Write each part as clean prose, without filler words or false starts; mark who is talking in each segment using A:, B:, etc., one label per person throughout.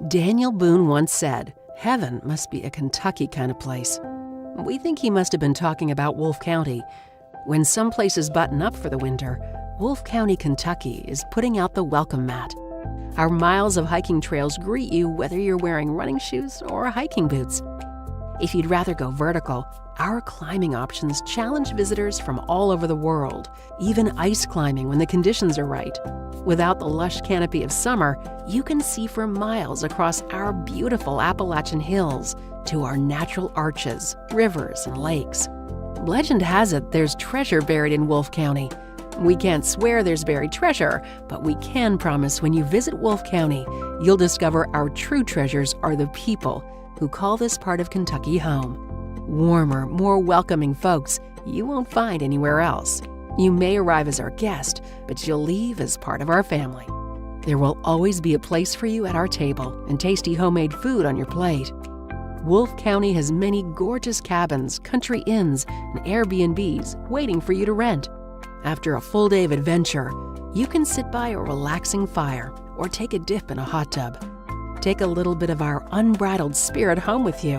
A: Daniel Boone once said, "Heaven must be a Kentucky kind of place." We think he must have been talking about Wolfe County. When some places button up for the winter, Wolfe County, Kentucky is putting out the welcome mat. Our miles of hiking trails greet you whether you're wearing running shoes or hiking boots. If you'd rather go vertical, our climbing options challenge visitors from all over the world, even ice climbing when the conditions are right. Without the lush canopy of summer, you can see for miles across our beautiful Appalachian hills to our natural arches, rivers, and lakes. Legend has it there's treasure buried in Wolfe County. We can't swear there's buried treasure, but we can promise when you visit Wolfe County, you'll discover our true treasures are the people who call this part of Kentucky home. Warmer, more welcoming folks you won't find anywhere else. You may arrive as our guest, but you'll leave as part of our family. There will always be a place for you at our table and tasty homemade food on your plate. Wolfe County has many gorgeous cabins, country inns, and Airbnbs waiting for you to rent. After a full day of adventure, you can sit by a relaxing fire or take a dip in a hot tub. Take a little bit of our unbridled spirit home with you.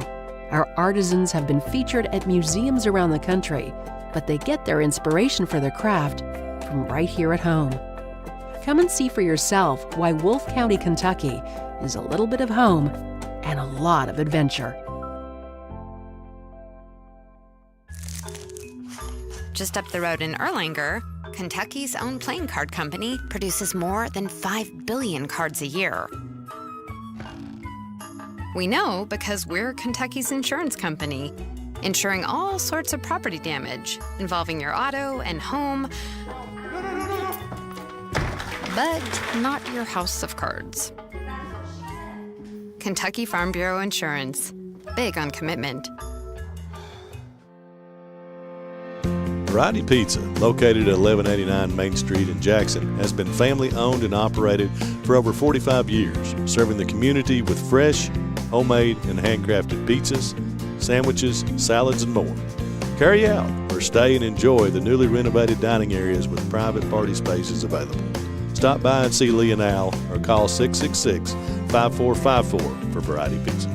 A: Our artisans have been featured at museums around the country, but they get their inspiration for their craft from right here at home. Come and see for yourself why Wolfe County, Kentucky is a little bit of home and a lot of adventure.
B: Just up the road in Erlanger, Kentucky's own playing card company produces more than 5 billion cards a year. We know because we're Kentucky's insurance company, insuring all sorts of property damage involving your auto and home, but not your house of cards. Kentucky Farm Bureau Insurance. Big on commitment.
C: Variety Pizza, located at 1189 Main Street in Jackson, has been family-owned and operated for over 45 years, serving the community with fresh, homemade, and handcrafted pizzas, sandwiches, salads, and more. Carry out or stay and enjoy the newly renovated dining areas with private party spaces available. Stop by and see Lee and Al or call 666-5454 for Variety Pizza.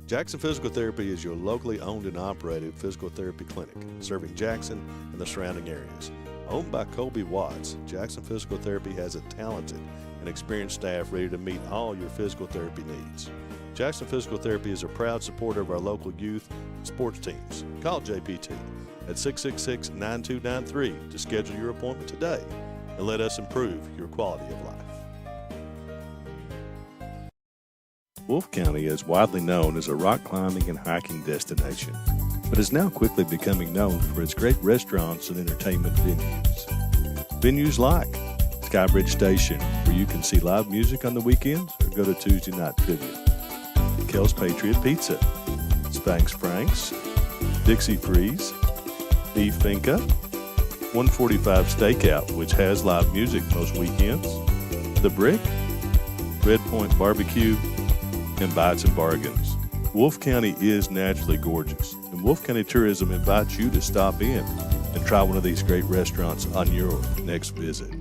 C: Jackson Physical Therapy is your locally owned and operated physical therapy clinic, serving Jackson and the surrounding areas. Owned by Colby Watts, Jackson Physical Therapy has a talented and experienced staff ready to meet all your physical therapy needs. Jackson Physical Therapy is a proud supporter of our local youth and sports teams. Call JPT at 666-9293 to schedule your appointment today and let us improve your quality of life. Wolfe County is widely known as a rock climbing and hiking destination, but is now quickly becoming known for its great restaurants and entertainment venues. Venues like Skybridge Station, where you can see live music on the weekends or go to Tuesday night trivia. Kel's Patriot Pizza, Spanx Frank's, Dixie Freeze, Beef Finca, 145 Stakeout, which has live music most weekends, The Brick, Red Point Barbecue, and Bites and Bargains. Wolfe County is naturally gorgeous, and Wolfe County Tourism invites you to stop in and try one of these great restaurants on your next visit.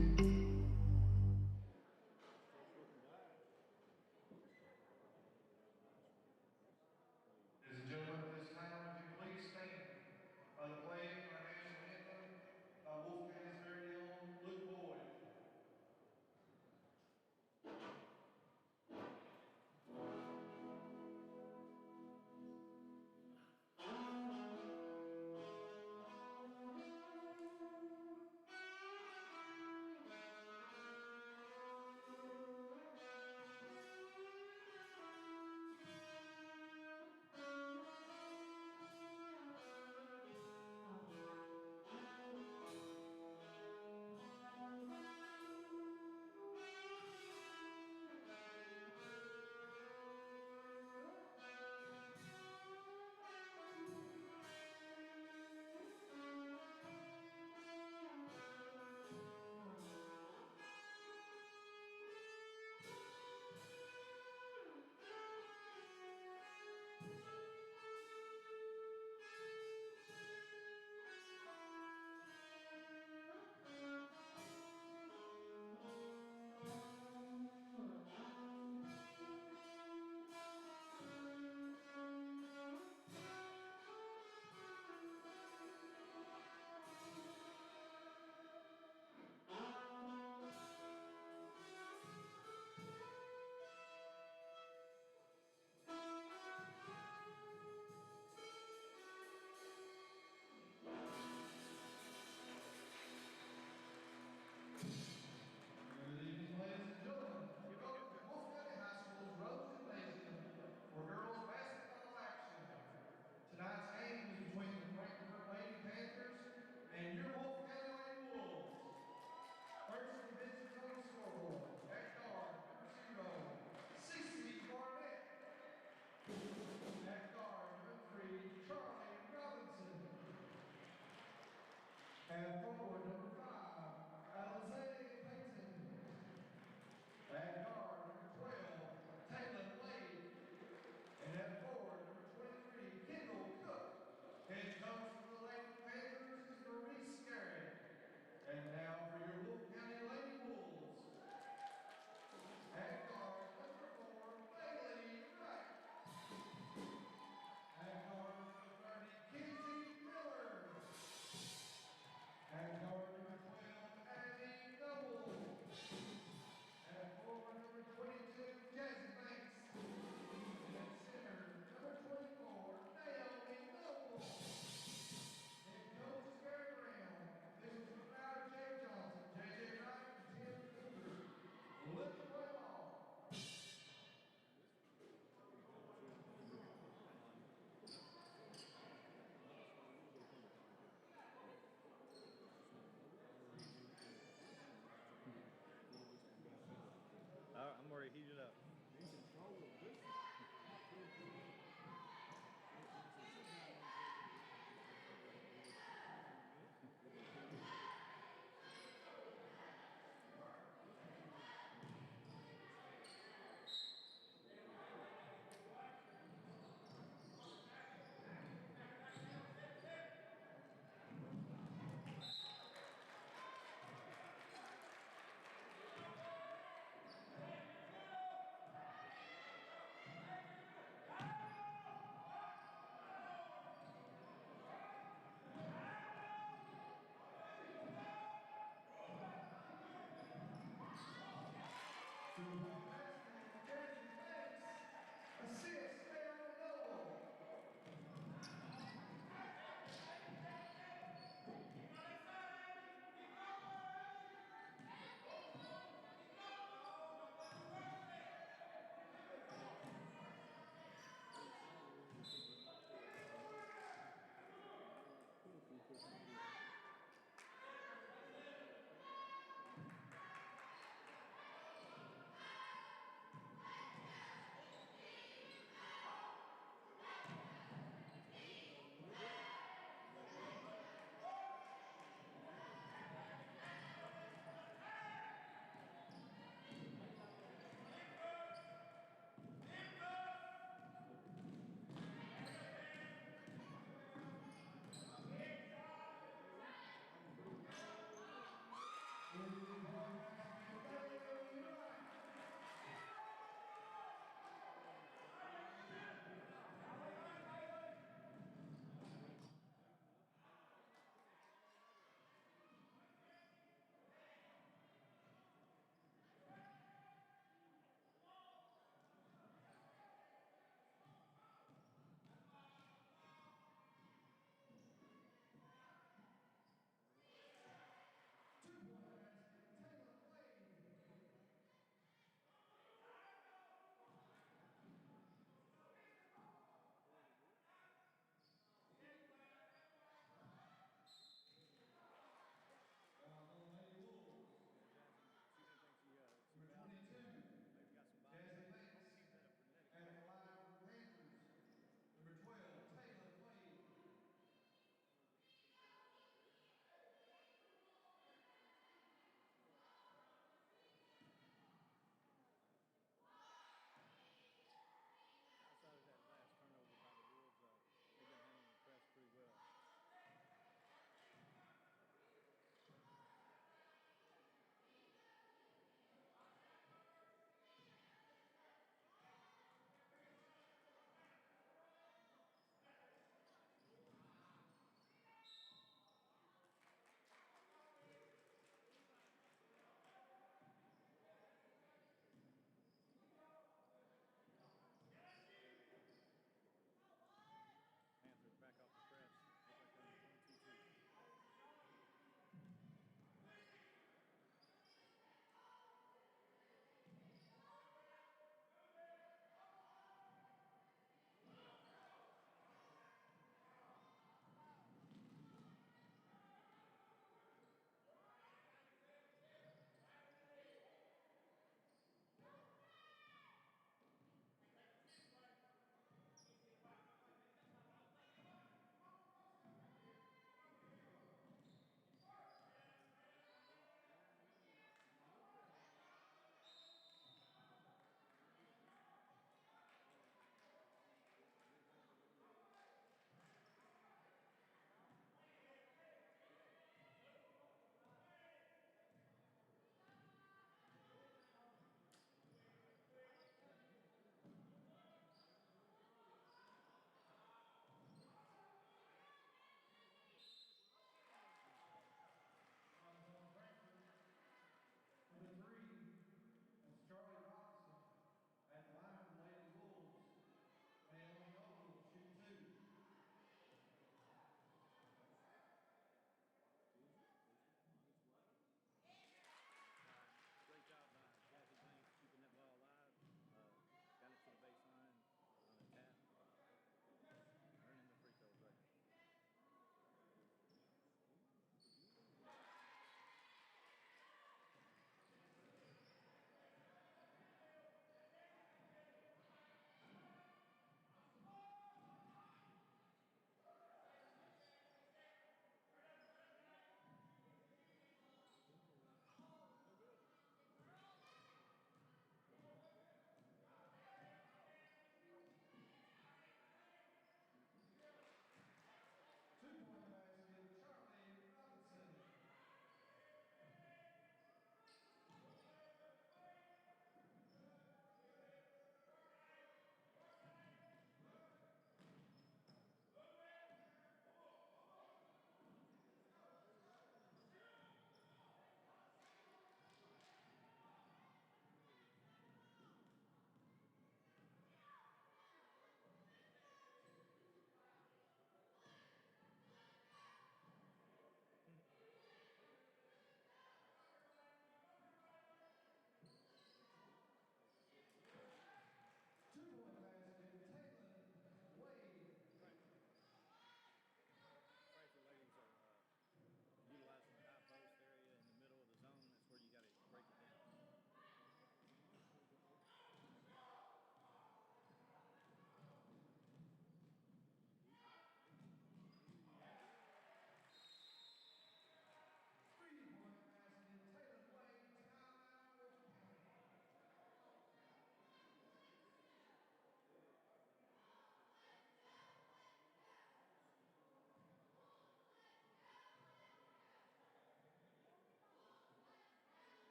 D: And forward, number 5, Alizé Payton. At guard, number 12, Taylor Blade. And at forward, number 23, Kendall Cook. Head coach for the Lady Panthers is Maurice Scarry. And now for your Wolfe County Lady Wolves. At guard, number 4, Bailey Wright. At guard, number 30, Kenzie Miller. At guard, number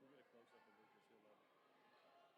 E: We get a close up of Lucas, he'll love it.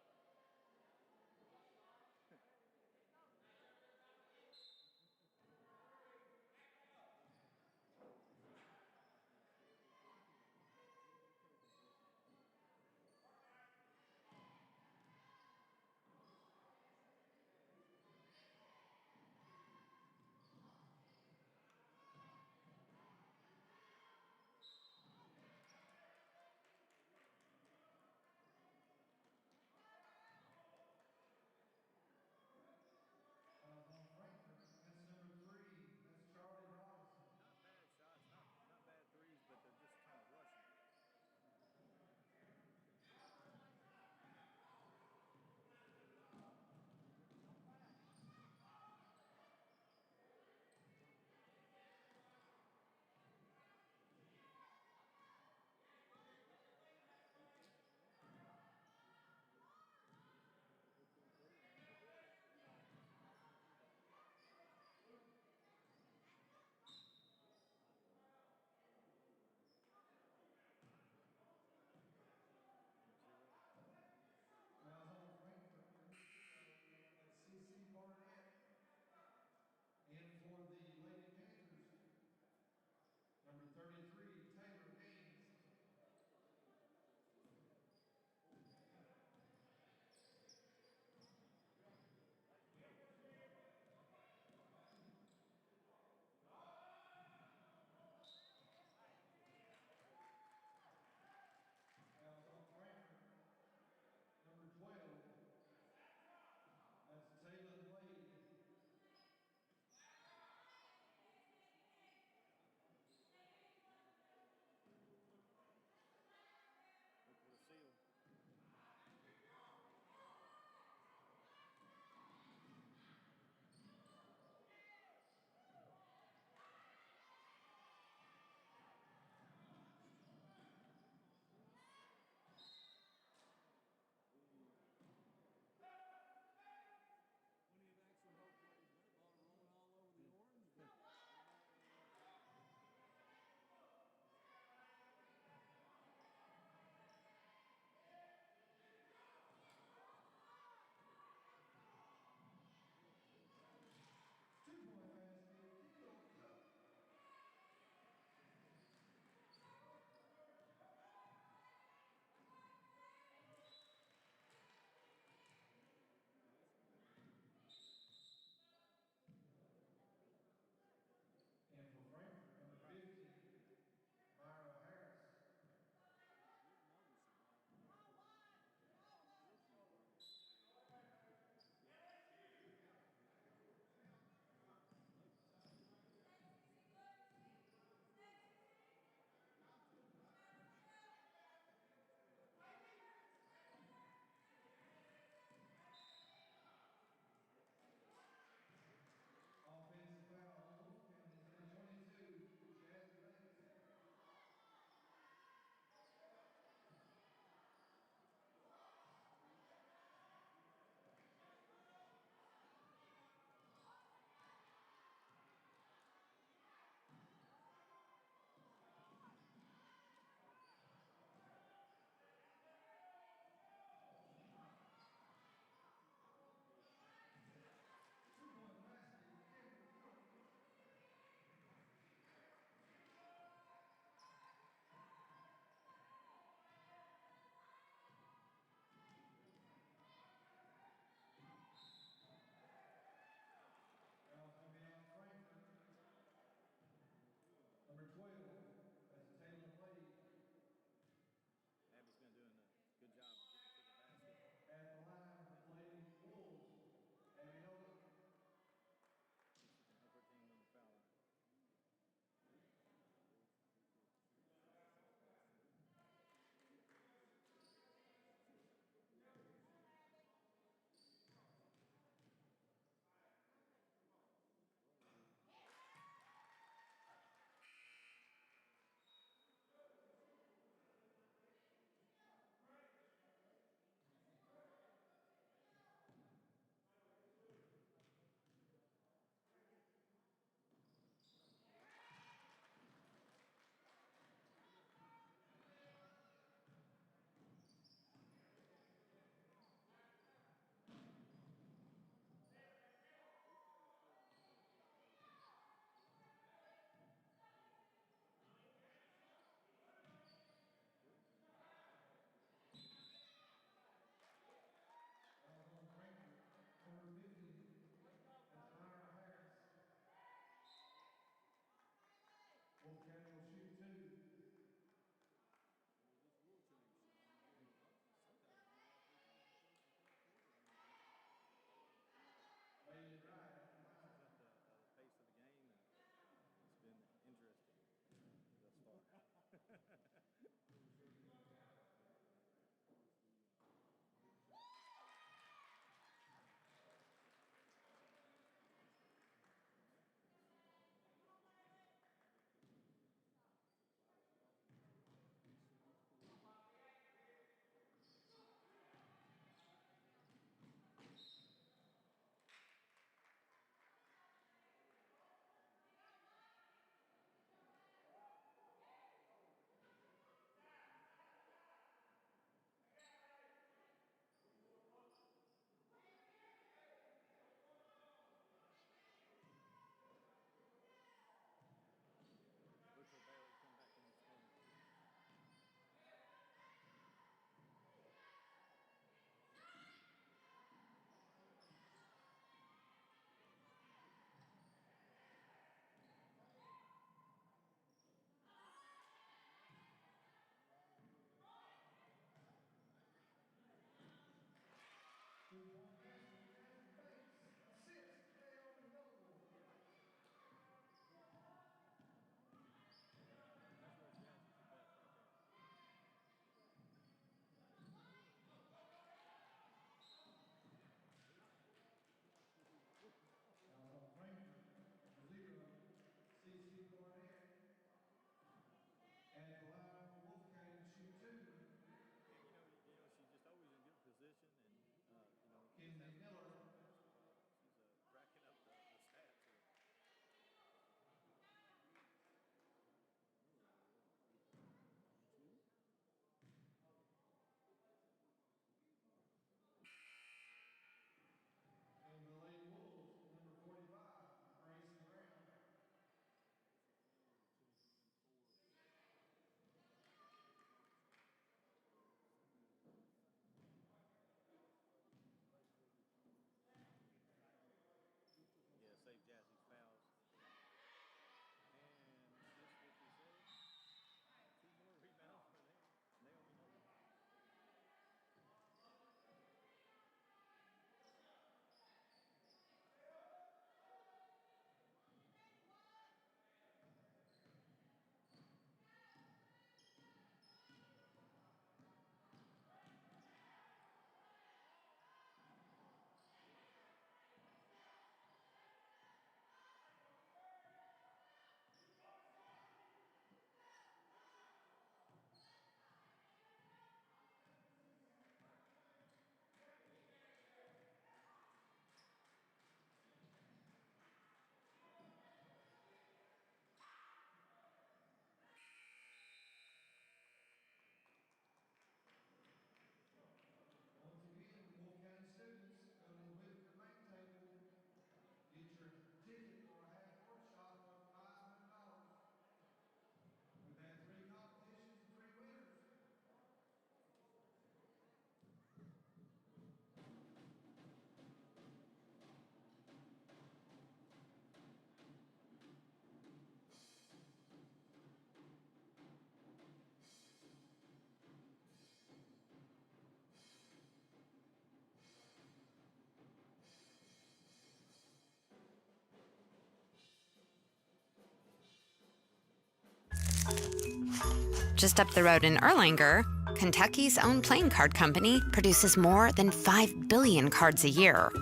B: Just up the road in Erlanger, Kentucky's own playing card company produces more than 5 billion cards a year.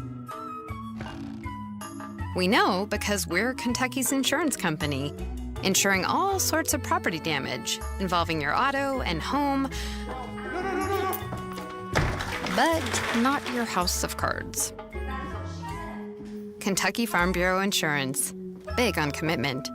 B: We know because we're Kentucky's insurance company, insuring all sorts of property damage involving your auto and home, but not your house of cards. Kentucky Farm Bureau Insurance. Big on commitment.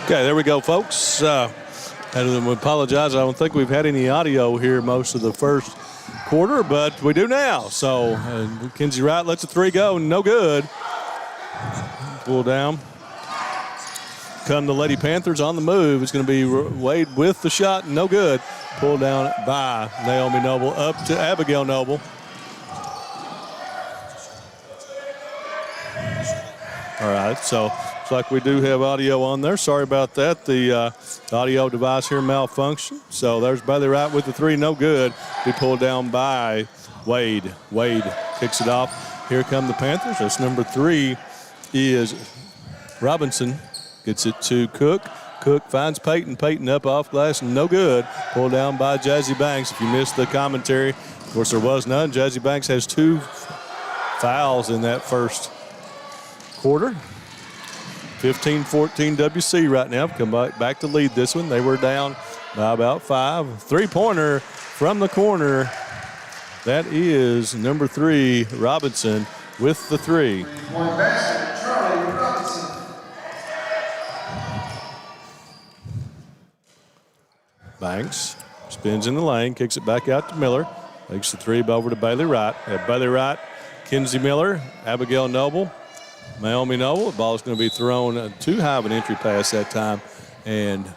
C: Okay, there we go, folks. And we apologize. I don't think we've had any audio here most of the first quarter, but we do now. So Kenzie Wright lets a three go, no good. Pull down. Come the Lady Panthers on the move. It's going to be Wade with the shot, no good. Pulled down by Naomi Noble up to Abigail Noble. All right, so looks like we do have audio on there. Sorry about that. The audio device here malfunctioned. So there's Bailey Wright with the three, no good. Be pulled down by Wade. Wade kicks it off. Here come the Panthers. That's number 3 is Robinson. Gets it to Cook. Cook finds Peyton. Peyton up off glass, no good. Pulled down by Jazzy Banks. If you missed the commentary, of course there was none. Jazzy Banks has 2 fouls in that first quarter. 15-14 WC right now. Come back to lead this one. They were down by about 5. Three-pointer from the corner. That is number 3, Robinson, with the 3.
D: Three-point basket, Charlie Robinson.
C: Banks spins in the lane, kicks it back out to Miller. Takes the 3 over to Bailey Wright. Bailey Wright, Kinsey Miller, Abigail Noble, Naomi Noble. The ball is going to be thrown too high of an entry pass that time, and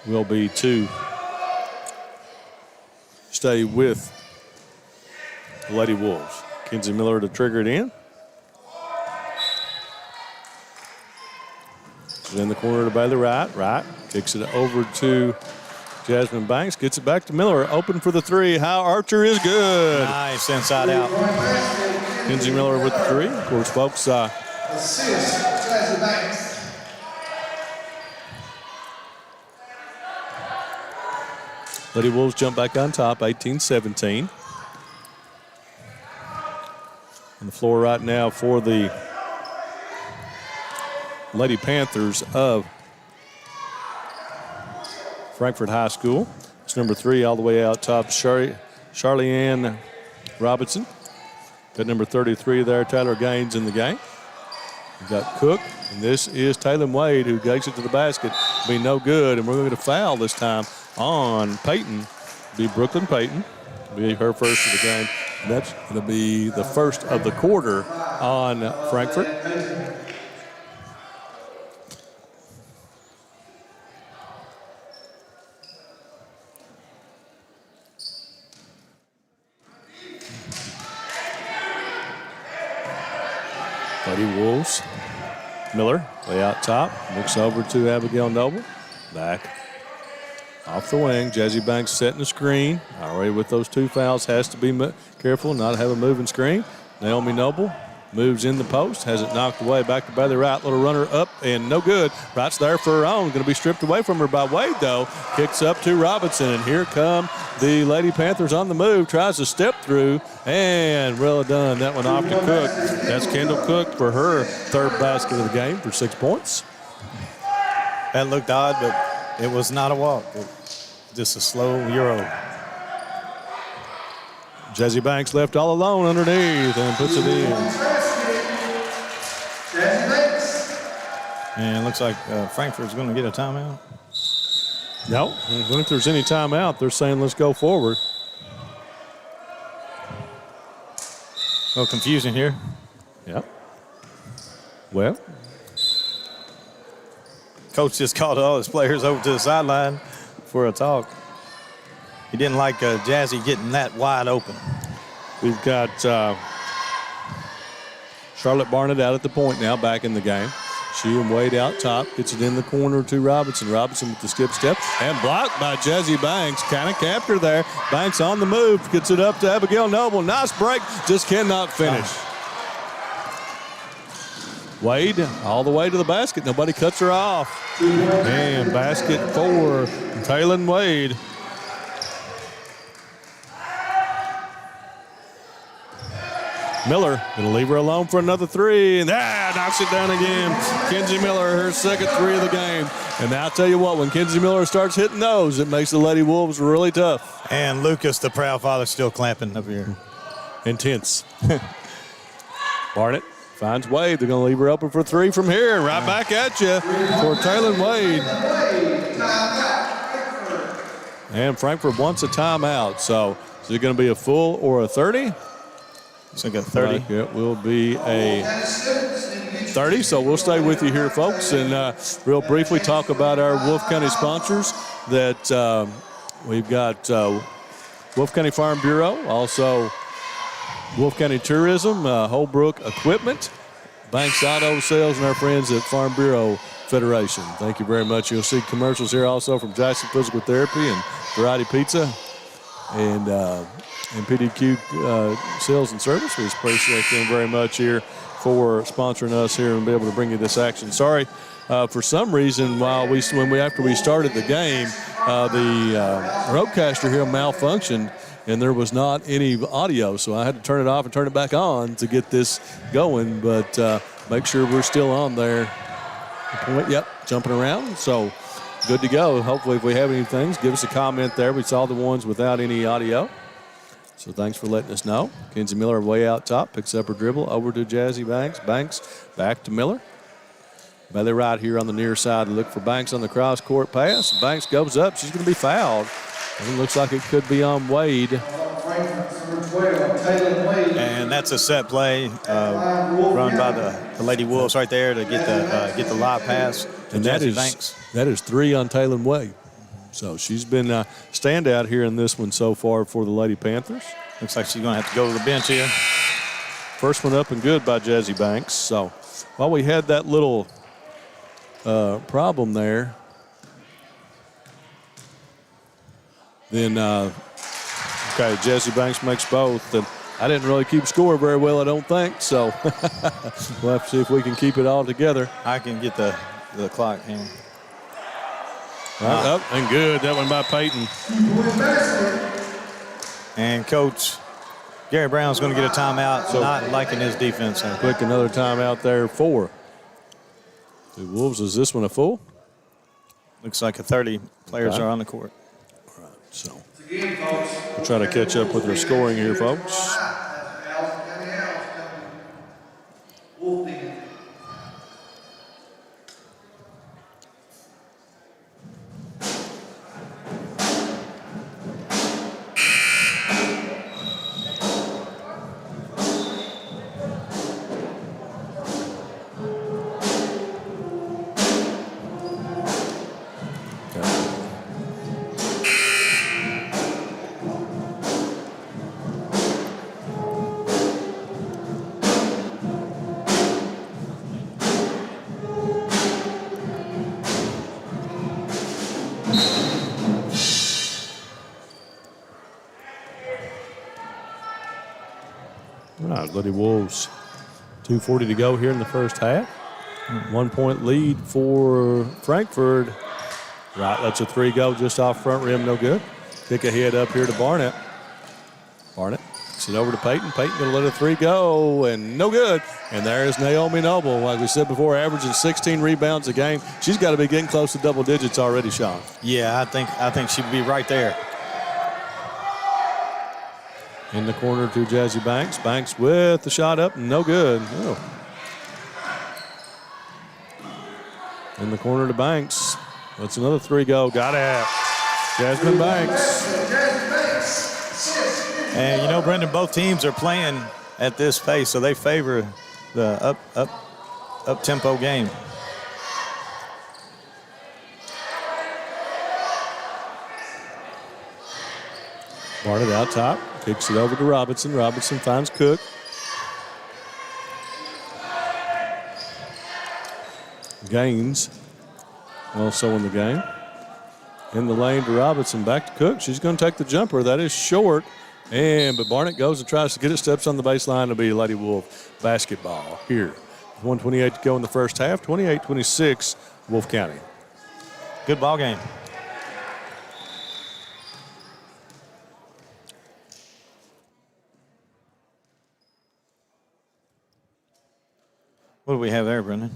C: will be to stay with the Lady Wolves. Kinsey Miller to trigger it in. In the corner to Bailey Wright. Wright kicks it over to Jasmine Banks. Gets it back to Miller. Open for the 3. High Archer is good.
F: Nice inside out.
C: Kinsey Miller with the 3. Of course, folks,
D: Assist, Jazzy Banks.
C: Lady Wolves jump back on top, 18-17. On the floor right now for the Lady Panthers of Frankfort High School. It's number 3 all the way out top, Charlie-Ann Robinson. Got number 33 there, Tyler Gaines in the game. We've got Cook, and this is Taylor Wade, who takes it to the basket. Be no good, and we're going to get a foul this time on Peyton. Be Brooklyn Peyton. Be her first of the game. And that's going to be the first of the quarter on Frankfort. Lady Wolves Miller, way out top, looks over to Abigail Noble. Back off the wing. Jazzy Banks setting the screen. Already with those 2 fouls, has to be careful not to have a moving screen. Naomi Noble moves in the post, has it knocked away. Back to Bailey Wright, little runner up and no good. Wright's there for her own. Going to be stripped away from her by Wade, though. Kicks up to Robinson, and here come the Lady Panthers on the move. Tries to step through, and well done. That one off to Cook. That's Kendall Cook for her 3rd basket of the game for 6 points.
F: That looked odd, but it was not a walk. Just a slow Euro.
C: Jazzy Banks left all alone underneath and puts it in.
F: And it looks like Frankfort's going to get a timeout.
C: No, I don't think there's any timeout. They're saying let's go forward.
F: A little confusing here.
C: Yep. Well,
F: Coach just called all his players over to the sideline for a talk. He didn't like Jazzy getting that wide open.
C: we've got Charlotte Barnett out at the point now, back in the game. She and Wade out top. Gets it in the corner to Robinson. Robinson with the skip step. And blocked by Jazzy Banks. Kind of capped her there. Banks on the move. Gets it up to Abigail Noble. Nice break. Just cannot finish. Wade all the way to the basket. Nobody cuts her off. And basket for Taylon Wade. Miller going to leave her alone for another 3, and knocks it down again. Kenzie Miller, her 2nd 3 of the game. And I'll tell you what, when Kenzie Miller starts hitting those, it makes the Lady Wolves really tough.
F: And Lucas, the proud father, still clamping up here.
C: Intense. Barnett finds Wade. They're going to leave her open for 3 from here. Right back at you for Taylon Wade. And Frankfort wants a timeout. So is it going to be a full or a 30?
F: So I got 30.
C: It will be a 30, so we'll stay with you here, folks, and real briefly talk about our Wolfe County sponsors. That we've got Wolfe County Farm Bureau, also Wolfe County Tourism, Holbrook Equipment, Banks Auto Sales, and our friends at Farm Bureau Federation. Thank you very much. You'll see commercials here also from Jackson Physical Therapy and Variety Pizza and PDQ Sales and Service. We appreciate them very much here for sponsoring us here and be able to bring you this action. Sorry, for some reason, after we started the game, the roadcaster here malfunctioned and there was not any audio, so I had to turn it off and turn it back on to get this going. But make sure we're still on there. Yep, jumping around. So good to go. Hopefully, if we have any things, give us a comment there. We saw the ones without any audio. So thanks for letting us know. Kenzie Miller way out top, picks up her dribble over to Jazzy Banks. Banks back to Miller. Bailey right here on the near side. Look for Banks on the cross court pass. Banks goes up. She's going to be fouled. And it looks like it could be on Wade.
F: And that's a set play run by the Lady Wolves right there to get the lob pass.
C: And that is 3 on Taylon Wade. So she's been standout here in this one so far for the Lady Panthers.
F: Looks like she's going to have to go to the bench here.
C: First one up and good by Jazzy Banks. So while we had that little problem there, then Jazzy Banks makes both. And I didn't really keep score very well, I don't think. So we'll have to see if we can keep it all together.
F: I can get the clock in.
C: Right up and good. That one by Peyton.
F: And Coach Gary Brown's going to get a timeout, so not liking his defense.
C: Quick, another timeout there for the Wolves. Is this one a full?
F: Looks like 30 players are on the court.
C: All right, so we'll try to catch up with our scoring here, folks. All right, Lady Wolves, 2:40 to go here in the first half. 1 point lead for Frankfort. Right, lets a three go just off front rim, no good. Kick ahead up here to Barnett. Barnett kicks it over to Peyton. Peyton going to let a three go, and no good. And there's Naomi Noble. Like we said before, averaging 16 rebounds a game. She's got to be getting close to double digits already, Sean.
F: Yeah, I think she'd be right there.
C: In the corner to Jazzy Banks. Banks with the shot up, no good. Oh. In the corner to Banks. That's another three go. Got it. Jasmine Banks.
F: And, you know, Brendan, both teams are playing at this pace, so they favor the up-tempo game.
C: Barnett out top. Kicks it over to Robinson. Robinson finds Cook. Gaines also in the game. In the lane to Robinson. Back to Cook. She's going to take the jumper. That is short. But Barnett goes and tries to get it. Steps on the baseline. It'll be Lady Wolf basketball here. 1:28 to go in the first half. 28-26, Wolfe County.
F: Good ball game. What do we have there, Brendan?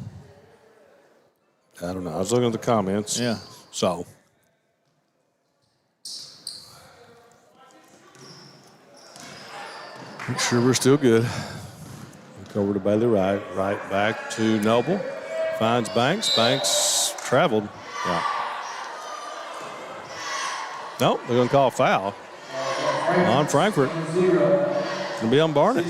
C: I don't know. I was looking at the comments.
F: Yeah.
C: So. Make sure we're still good. Look over to Bailey Wright. Right back to Noble. Finds Banks. Banks traveled. Yeah. Nope, they're going to call a foul on Frankfort. It's going to be on Barnett.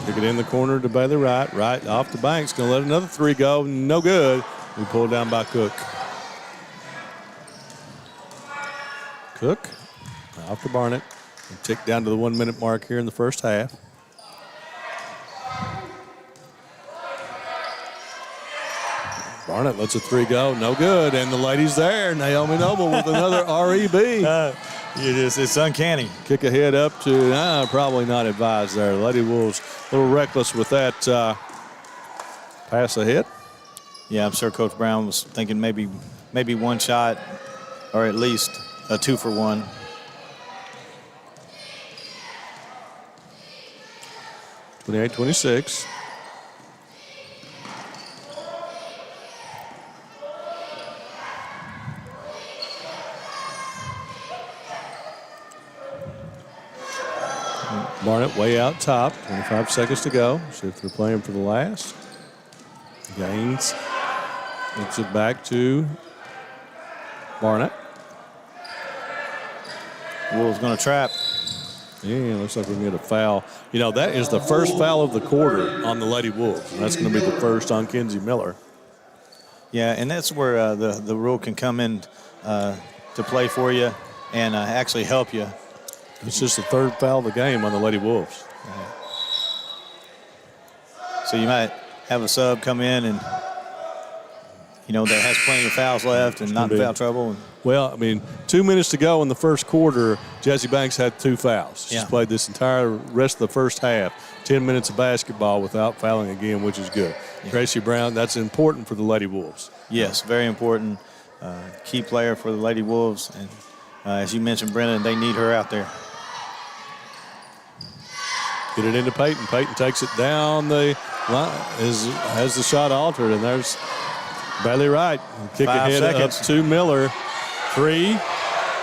C: Kick it in the corner to Bailey Wright. Right off the Banks. Going to let another three go. No good. We pulled down by Cook. Cook off to Barnett. And tick down to the 1 minute mark here in the first half. Barnett lets a three go. No good. And the ladies there. Naomi Noble with another REB.
F: It's uncanny.
C: Kick ahead up to, probably not advised there. Lady Wolves a little reckless with that pass ahead.
F: Yeah, I'm sure Coach Brown was thinking maybe one shot or at least a 2-for-1.
C: (28-26). Barnett way out top. 25 seconds to go. See if they're playing for the last. Gaines gets it back to Barnett.
F: Wolves going to trap.
C: Yeah, looks like we can get a foul. You know, that is the first foul of the quarter on the Lady Wolves. And that's going to be the first on Kenzie Miller.
F: Yeah, and that's where the rule can come in to play for you and actually help you.
C: It's just the third foul of the game on the Lady Wolves.
F: So you might have a sub come in and, you know, that has plenty of fouls left and not in foul trouble.
C: Well, I mean, 2 minutes to go in the first quarter, Jesse Banks had 2 fouls. She's played this entire rest of the first half, 10 minutes of basketball without fouling again, which is good. Yeah. Gracie Brown, that's important for the Lady Wolves.
F: Yes, very important. Key player for the Lady Wolves. And as you mentioned, Brennan, they need her out there.
C: Get it into Peyton. Peyton takes it down the line, has the shot altered, and there's Bailey Wright. Kick ahead up to Miller. 3,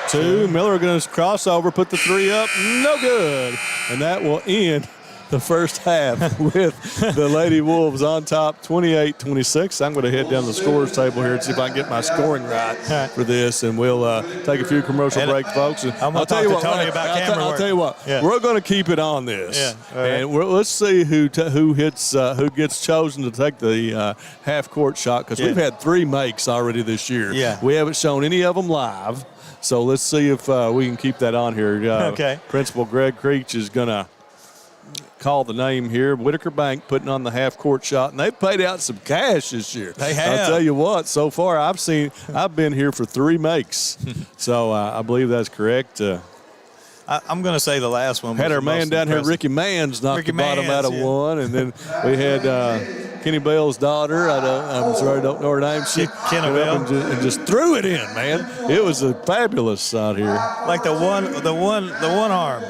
C: 2. Miller going to cross over, put the three up. No good. And that will end the first half with the Lady Wolves on top, 28-26. I'm going to head down the scores table here and see if I can get my scoring right for this, and we'll take a few commercial breaks, folks. And
F: I'm going to talk to Tony about camera work.
C: I'll tell you what, we're going to keep it on this, and let's see who gets chosen to take the half-court shot, because we've had 3 makes already this year.
F: Yeah.
C: We haven't shown any of them live, so let's see if we can keep that on here. Principal Greg Creech is going to call the name here. Whitaker Bank putting on the half-court shot, and they've paid out some cash this year.
F: They have.
C: I'll tell you what, so far I've been here for 3 makes. So I believe that's correct.
F: I'm going to say the last one.
C: Had
F: was
C: our
F: the
C: man
F: most
C: down here,
F: impressive.
C: Ricky Manns, knocked
F: Ricky
C: the bottom out of
F: Manns, yeah.
C: one. And then we had Kenny Bell's daughter. I'm sorry, I don't know her name. She
F: Kenny
C: went up
F: Bell.
C: and just threw it in, man. It was a fabulous out here.
F: Like the one arm.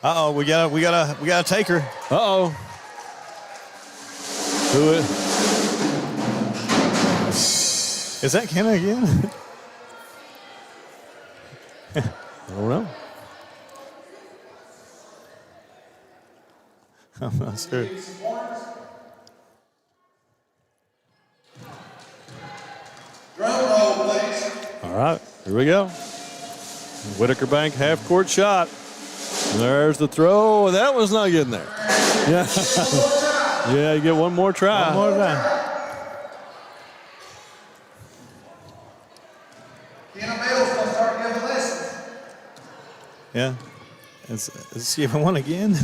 F: Uh-oh, we gotta take her.
C: Uh-oh. Who it?
F: Is that Kenna again?
C: I don't know.
F: I'm not sure.
D: Drum roll, please.
C: All right, here we go. Whitaker Bank half-court shot. There's the throw. That one's not getting there. Yeah. Yeah, you get one more try.
F: One more time.
D: Kenna Bell's going to start giving lessons.
F: Yeah. Is she even won again?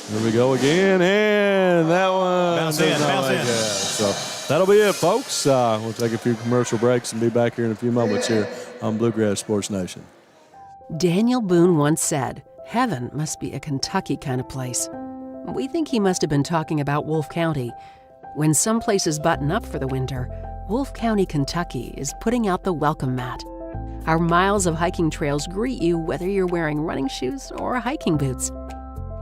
C: Here we go again, and that one
F: Bounce
C: does
F: in,
C: not
F: bounce
C: make
F: in.
C: it. So that'll be it, folks. We'll take a few commercial breaks and be back here in a few moments here on Bluegrass Sports Nation.
A: Daniel Boone once said, "Heaven must be a Kentucky kind of place." We think he must have been talking about Wolfe County. When some places button up for the winter, Wolfe County, Kentucky is putting out the welcome mat. Our miles of hiking trails greet you whether you're wearing running shoes or hiking boots.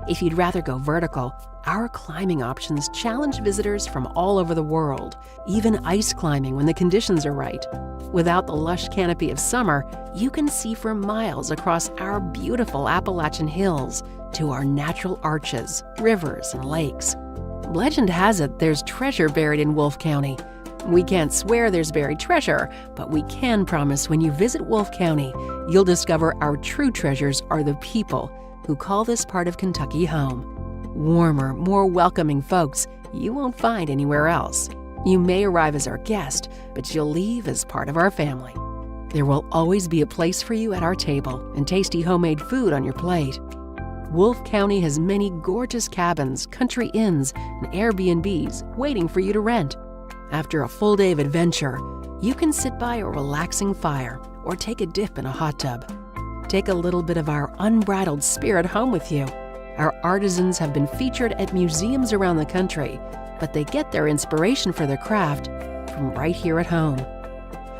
A: If you'd rather go vertical, our climbing options challenge visitors from all over the world, even ice climbing when the conditions are right. Without the lush canopy of summer, you can see for miles across our beautiful Appalachian hills to our natural arches, rivers, and lakes. Legend has it there's treasure buried in Wolfe County. We can't swear there's buried treasure, but we can promise when you visit Wolfe County, you'll discover our true treasures are the people who call this part of Kentucky home. Warmer, more welcoming folks you won't find anywhere else. You may arrive as our guest, but you'll leave as part of our family. There will always be a place for you at our table and tasty homemade food on your plate. Wolfe County has many gorgeous cabins, country inns, and Airbnbs waiting for you to rent. After a full day of adventure, you can sit by a relaxing fire or take a dip in a hot tub. Take a little bit of our unbridled spirit home with you. Our artisans have been featured at museums around the country, but they get their inspiration for their craft from right here at home.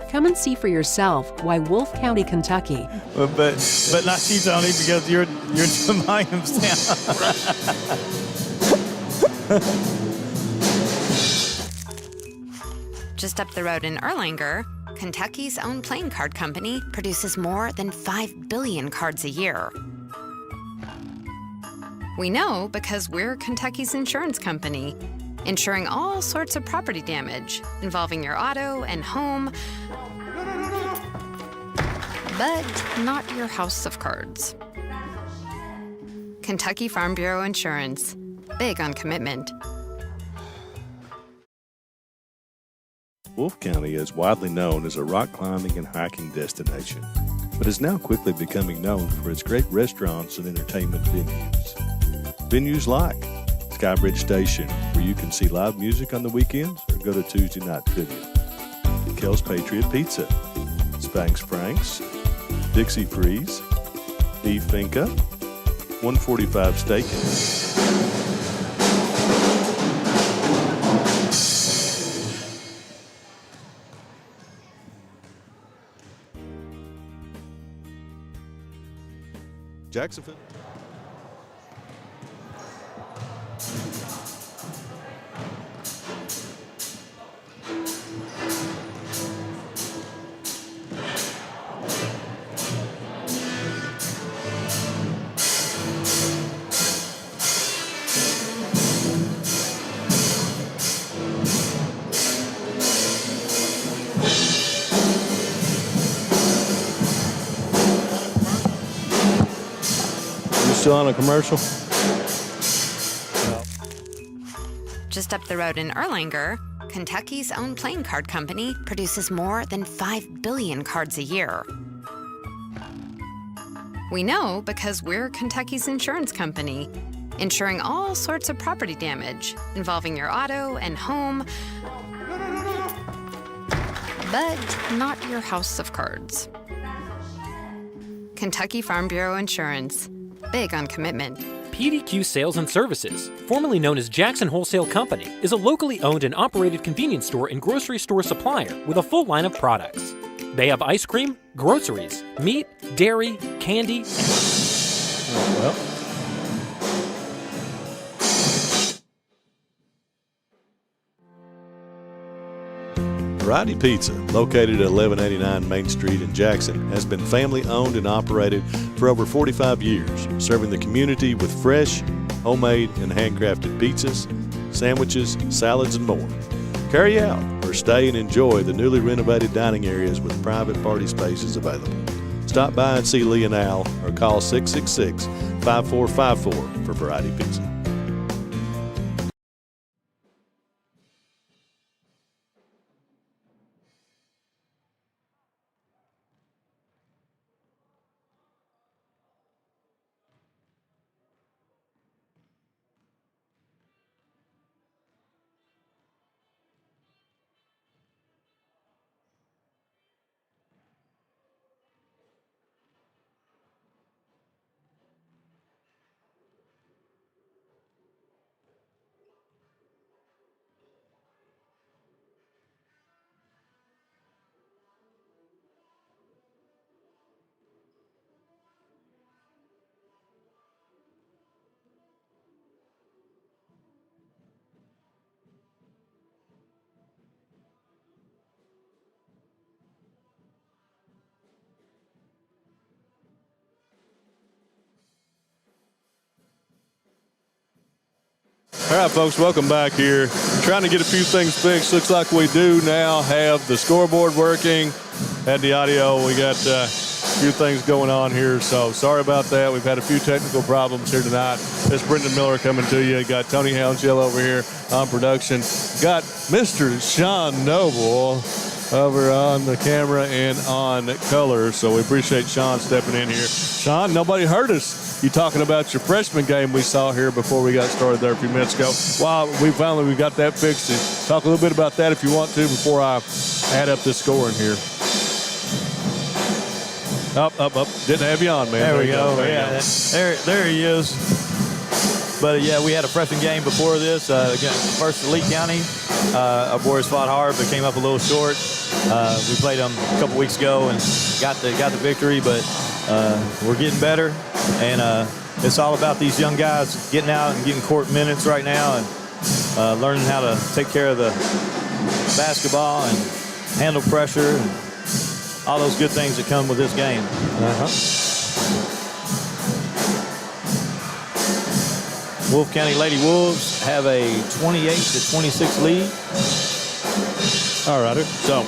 A: Come and see for yourself why Wolfe County, Kentucky
F: but not you, Tony, because you're doing my
B: Just up the road in Erlanger, Kentucky's own playing card company produces more than 5 billion cards a year. We know because we're Kentucky's insurance company, insuring all sorts of property damage involving your auto and home, but not your house of cards. Kentucky Farm Bureau Insurance, big on commitment.
C: Wolfe County is widely known as a rock climbing and hiking destination, but is now quickly becoming known for its great restaurants and entertainment venues. Venues like Skybridge Station, where you can see live music on the weekends or go to Tuesday night trivia. Kel's Patriot Pizza, Spanx Frank's, Dixie Freeze, Beef Finca, 145 Steakhouse. Jacksonville. Still on a commercial?
B: Just up the road in Erlanger, Kentucky's own playing card company produces more than 5 billion cards a year. We know because we're Kentucky's insurance company, insuring all sorts of property damage involving your auto and home, but not your house of cards. Kentucky Farm Bureau Insurance. Big on commitment.
G: PDQ Sales and Services, formerly known as Jackson Wholesale Company, is a locally owned and operated convenience store and grocery store supplier with a full line of products. They have ice cream, groceries, meat, dairy, candy.
C: Variety Pizza, located at 1189 Main Street in Jackson, has been family-owned and operated for over 45 years, serving the community with fresh, homemade, and handcrafted pizzas, sandwiches, salads, and more. Carry out or stay and enjoy the newly renovated dining areas with private party spaces available. Stop by and see Lee and Al or call 666-5454 for Variety Pizza. All right, folks, welcome back here. Trying to get a few things fixed. Looks like we do now have the scoreboard working. Had the audio. We got a few things going on here, so sorry about that. We've had a few technical problems here tonight. It's Brendan Miller coming to you. Got Tony Hounshell over here on production. Got Mr. Sean Noble over on the camera and on color, so we appreciate Sean stepping in here. Sean, nobody heard us. You talking about your freshman game we saw here before we got started there a few minutes ago. Wow, we got that fixed. And talk a little bit about that if you want to before I add up this scoring here. Up. Didn't have you on, man.
F: There we go. Yeah, there he is. But, yeah, we had a freshman game before this against First Elite County. Our boys fought hard but came up a little short. We played them a couple weeks ago and got the victory, but we're getting better. And it's all about these young guys getting out and getting court minutes right now and learning how to take care of the basketball and handle pressure and all those good things that come with this game. Wolfe County Lady Wolves have a 28-26 lead.
C: All righty. So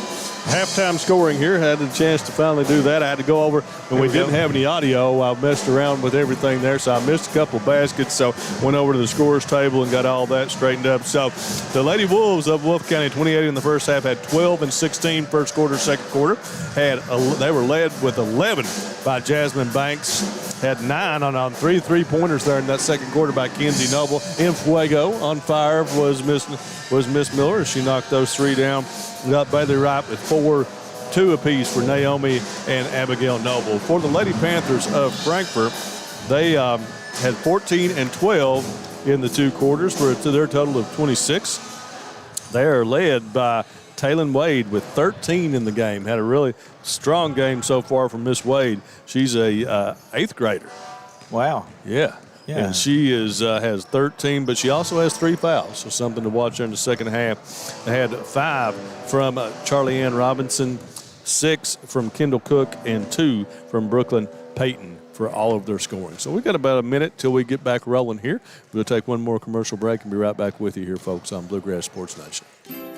C: halftime scoring here. Had the chance to finally do that. I had to go over, and we didn't have any audio. I messed around with everything there, so I missed a couple baskets. So went over to the scorers table and got all that straightened up. So the Lady Wolves of Wolfe County, 28 in the first half, had 12 and 16 first quarter, second quarter. They were led with 11 by Jasmine Banks. Had 9 on 3 3-pointers there in that second quarter by Kenzie Noble. In Fuego on fire was Miss Miller. She knocked those 3 down. Got Bailey Wright with 4-2 apiece for Naomi and Abigail Noble. For the Lady Panthers of Frankfort, they had 14 and 12 in the 2 quarters for their total of 26. They are led by Taylon Wade with 13 in the game. Had a really strong game so far from Miss Wade. She's a 8th grader.
F: Wow.
C: Yeah. And she has 13, but she also has 3 fouls, so something to watch her in the second half. They had 5 from Charlie Ann Robinson, 6 from Kendall Cook, and 2 from Brooklyn Payton for all of their scoring. So we got about a minute till we get back rolling here. We'll take one more commercial break and be right back with you here, folks, on Bluegrass Sports Nation.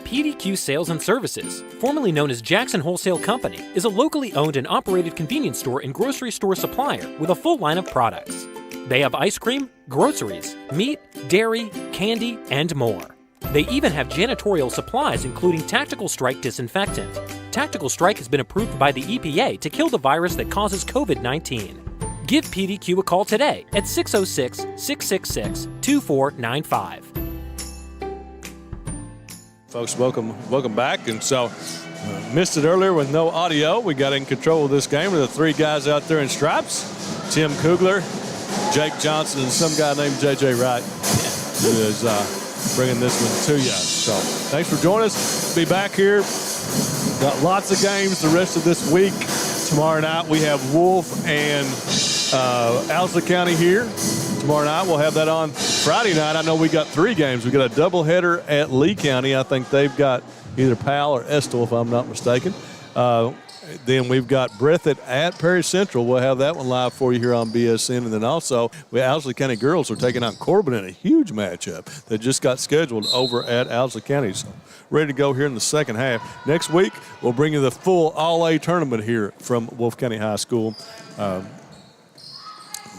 G: PDQ Sales and Services, formerly known as Jackson Wholesale Company, is a locally owned and operated convenience store and grocery store supplier with a full line of products. They have ice cream, groceries, meat, dairy, candy, and more. They even have janitorial supplies, including Tactical Strike disinfectant. Tactical Strike has been approved by the EPA to kill the virus that causes COVID-19. Give PDQ a call today at 606-666-2495.
C: Folks, welcome back. And so, missed it earlier with no audio. We got in control of this game with the three guys out there in stripes. Tim Kugler, Jake Johnson, and some guy named J.J. Wright who is bringing this one to you. So, thanks for joining us. Be back here. Got lots of games the rest of this week. Tomorrow night we have Wolfe and Owsley County here. Tomorrow night we'll have that on. Friday night I know we got 3 games. We got a doubleheader at Lee County. I think they've got either Powell or Estill, if I'm not mistaken. Then we've got Breathitt at Perry Central. We'll have that one live for you here on BSN. And then also, Owsley County girls are taking out Corbin in a huge matchup that just got scheduled over at Owsley County. So ready to go here in the second half. Next week, we'll bring you the full All-A tournament here from Wolfe County High School. We'll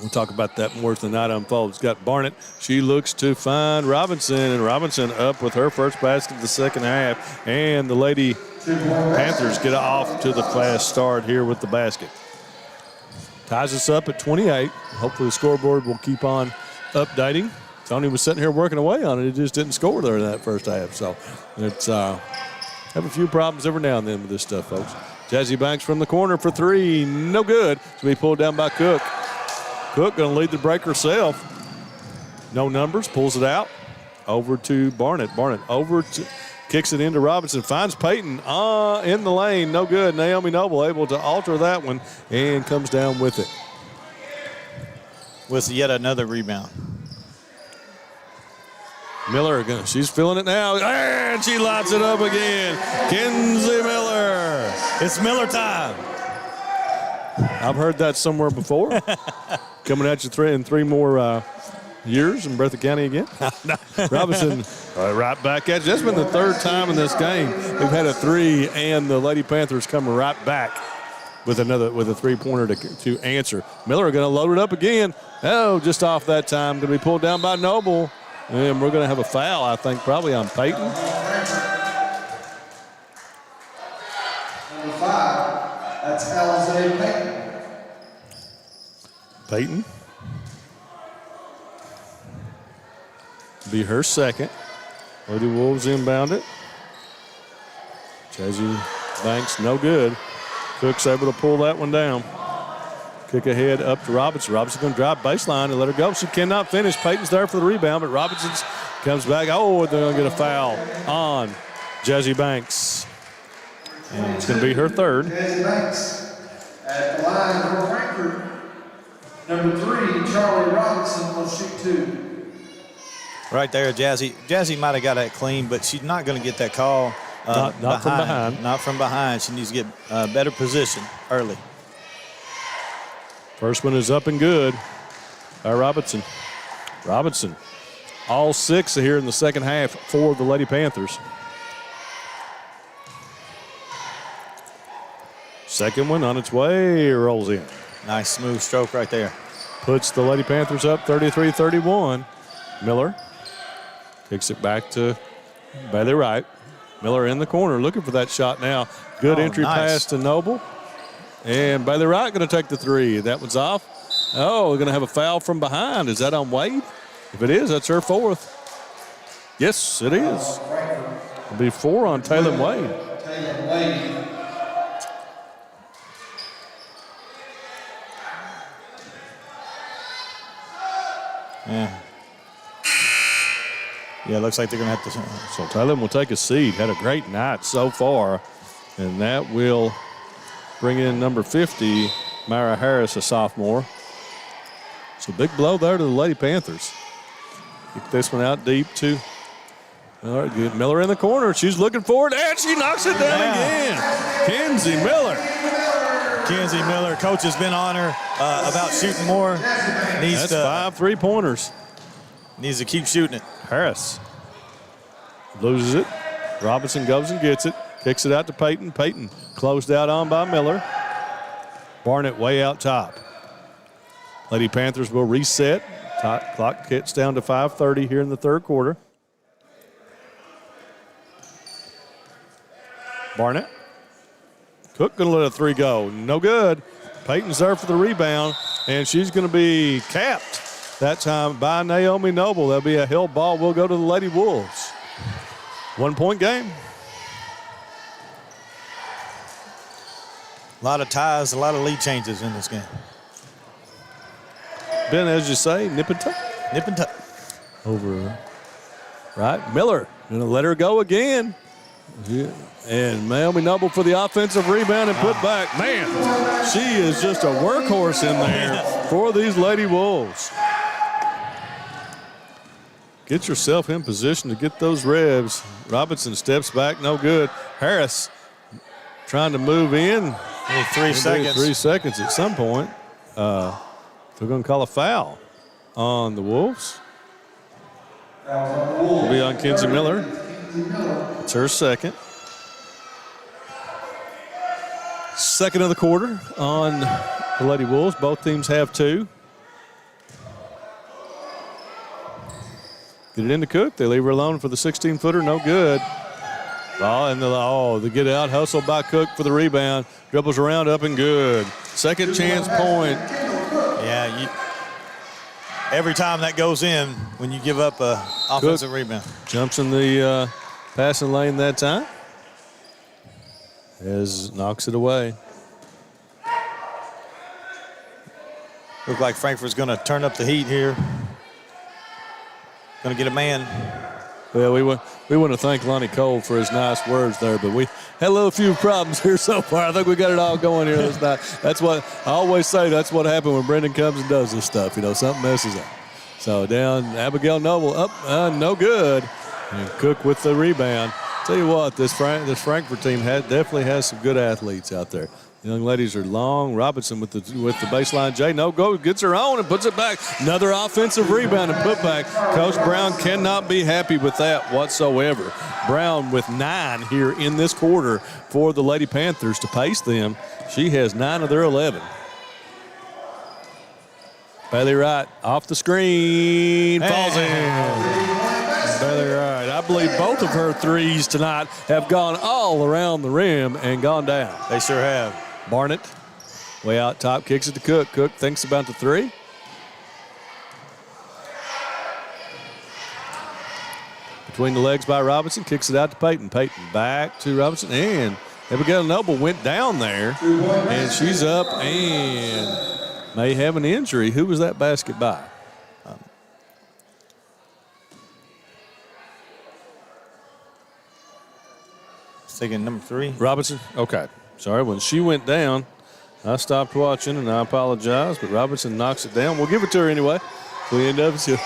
C: talk about that more as the night unfolds. Got Barnett. She looks to find Robinson, and Robinson up with her first basket of the second half. And the Lady Panthers get off to the fast start here with the basket. Ties us up at 28. Hopefully the scoreboard will keep on updating. Tony was sitting here working away on it. It just didn't score there in that first half. So it's have a few problems every now and then with this stuff, folks. Jazzy Banks from the corner for 3. No good. It's going to be pulled down by Cook. Cook going to lead the break herself. No numbers. Pulls it out. Over to Barnett. Barnett over to... Kicks it into Robinson, finds Peyton in the lane, no good. Naomi Noble able to alter that one and comes down with it.
F: With yet another rebound.
C: Miller, she's feeling it now, and she lights it up again. Kenzie Miller.
F: It's Miller time.
C: I've heard that somewhere before. Coming at you in 3 more years in Breathitt County again. Robinson right back at you. That's been the 3rd time in this game we've had a 3, and the Lady Panthers come right back with a 3-pointer to answer. Miller going to load it up again. Oh, just off that time. Going to be pulled down by Noble, and we're going to have a foul, I think, probably on Peyton.
D: Number 5, that's Alizé Payton.
C: Peyton. Be her second. Lady Wolves inbound it. Jazzy Banks, no good. Cook's able to pull that one down. Kick ahead up to Robinson. Robinson going to drive baseline and let her go. She cannot finish. Peyton's there for the rebound, but Robinson comes back. Oh, they're going to get a foul on Jazzy Banks. And it's going to be her 3rd.
D: Jazzy Banks at the line for Frankfort. Number 3, Charlie Robinson will shoot 2.
F: Right there, Jazzy. Jazzy might have got that clean, but she's not going to get that call.
C: Not from behind.
F: Not from behind. She needs to get better position early.
C: First one is up and good by Robinson. Robinson, all 6 here in the second half for the Lady Panthers. Second one on its way, rolls in.
F: Nice smooth stroke right there.
C: Puts the Lady Panthers up 33-31. Miller kicks it back to Bailey Wright. Miller in the corner looking for that shot now. Good entry pass to Noble. And Bailey Wright going to take the 3. That one's off. Oh, we're going to have a foul from behind. Is that on Wade? If it is, that's her 4th. Yes, it is. It'll be 4 on Taylor Wade.
D: Taylor Wade.
F: Yeah, it looks like they're going to have to.
C: So Taylor will take a seat. Had a great night so far. And that will bring in number 50, Myra Harris, a sophomore. So big blow there to the Lady Panthers. Kick this one out deep to get Miller in the corner. She's looking for it, and she knocks it down again. Kenzie Miller.
F: Kenzie Miller, coach has been on her about shooting more.
C: That's 5 3-pointers.
F: Needs to keep shooting it.
C: Harris loses it. Robinson goes and gets it. Kicks it out to Peyton. Peyton closed out on by Miller. Barnett way out top. Lady Panthers will reset. Clock gets down to 5:30 here in the 3rd quarter. Barnett. Cook going to let a 3 go. No good. Peyton's there for the rebound. and she's going to be capped that time by Naomi Noble. That'll be a held ball. We'll go to the Lady Wolves. 1 point game.
F: A lot of ties, a lot of lead changes in this game.
C: Ben, as you say, nip and tuck.
F: Nip and tuck.
C: Over, right? Miller going to let her go again. Yeah. And Naomi Noble for the offensive rebound and put back. Man, she is just a workhorse in there for these Lady Wolves. Get yourself in position to get those revs. Robinson steps back, no good. Harris trying to move in.
F: 3 seconds.
C: 3 seconds at some point. They're going to call a foul on the Wolves. It'll be on Kenzie Miller. It's her second. Second of the quarter on the Lady Wolves. Both teams have 2. Get it into Cook. They leave her alone for the 16-footer. No good. They get out. Hustled by Cook for the rebound. Dribbles around, up and good. Second chance point.
F: Yeah, every time that goes in, when you give up a offensive rebound.
C: Jumps in the passing lane that time. As knocks it away.
F: Look like Frankfort's going to turn up the heat here. Going to get a man.
C: Well, we want to thank Lonnie Cole for his nice words there, but we had a little few problems here so far. I think we got it all going here this night. That's what I always say. That's what happens when Brendan comes and does this stuff. Something messes up. So down, Abigail Noble up, no good. And Cook with the rebound. Tell you what, this Frankfort team definitely has some good athletes out there. Young ladies are long. Robinson with the baseline J. No go, gets her own and puts it back. Another offensive rebound and put back. Coach Brown cannot be happy with that whatsoever. Brown with 9 here in this quarter for the Lady Panthers to pace them. She has 9 of their 11. Bailey Wright off the screen, falls in. Bailey Wright, I believe both of her threes tonight have gone all around the rim and gone down.
F: They sure have.
C: Barnett, way out top, kicks it to Cook. Cook thinks about the 3. Between the legs by Robinson, kicks it out to Peyton. Peyton back to Robinson, and Abigail Noble went down there, and she's up and may have an injury. Who was that basket by?
F: Thinking number 3.
C: Robinson? Okay. Sorry, when she went down, I stopped watching, and I apologize, but Robinson knocks it down. We'll give it to her anyway. We end up, we'll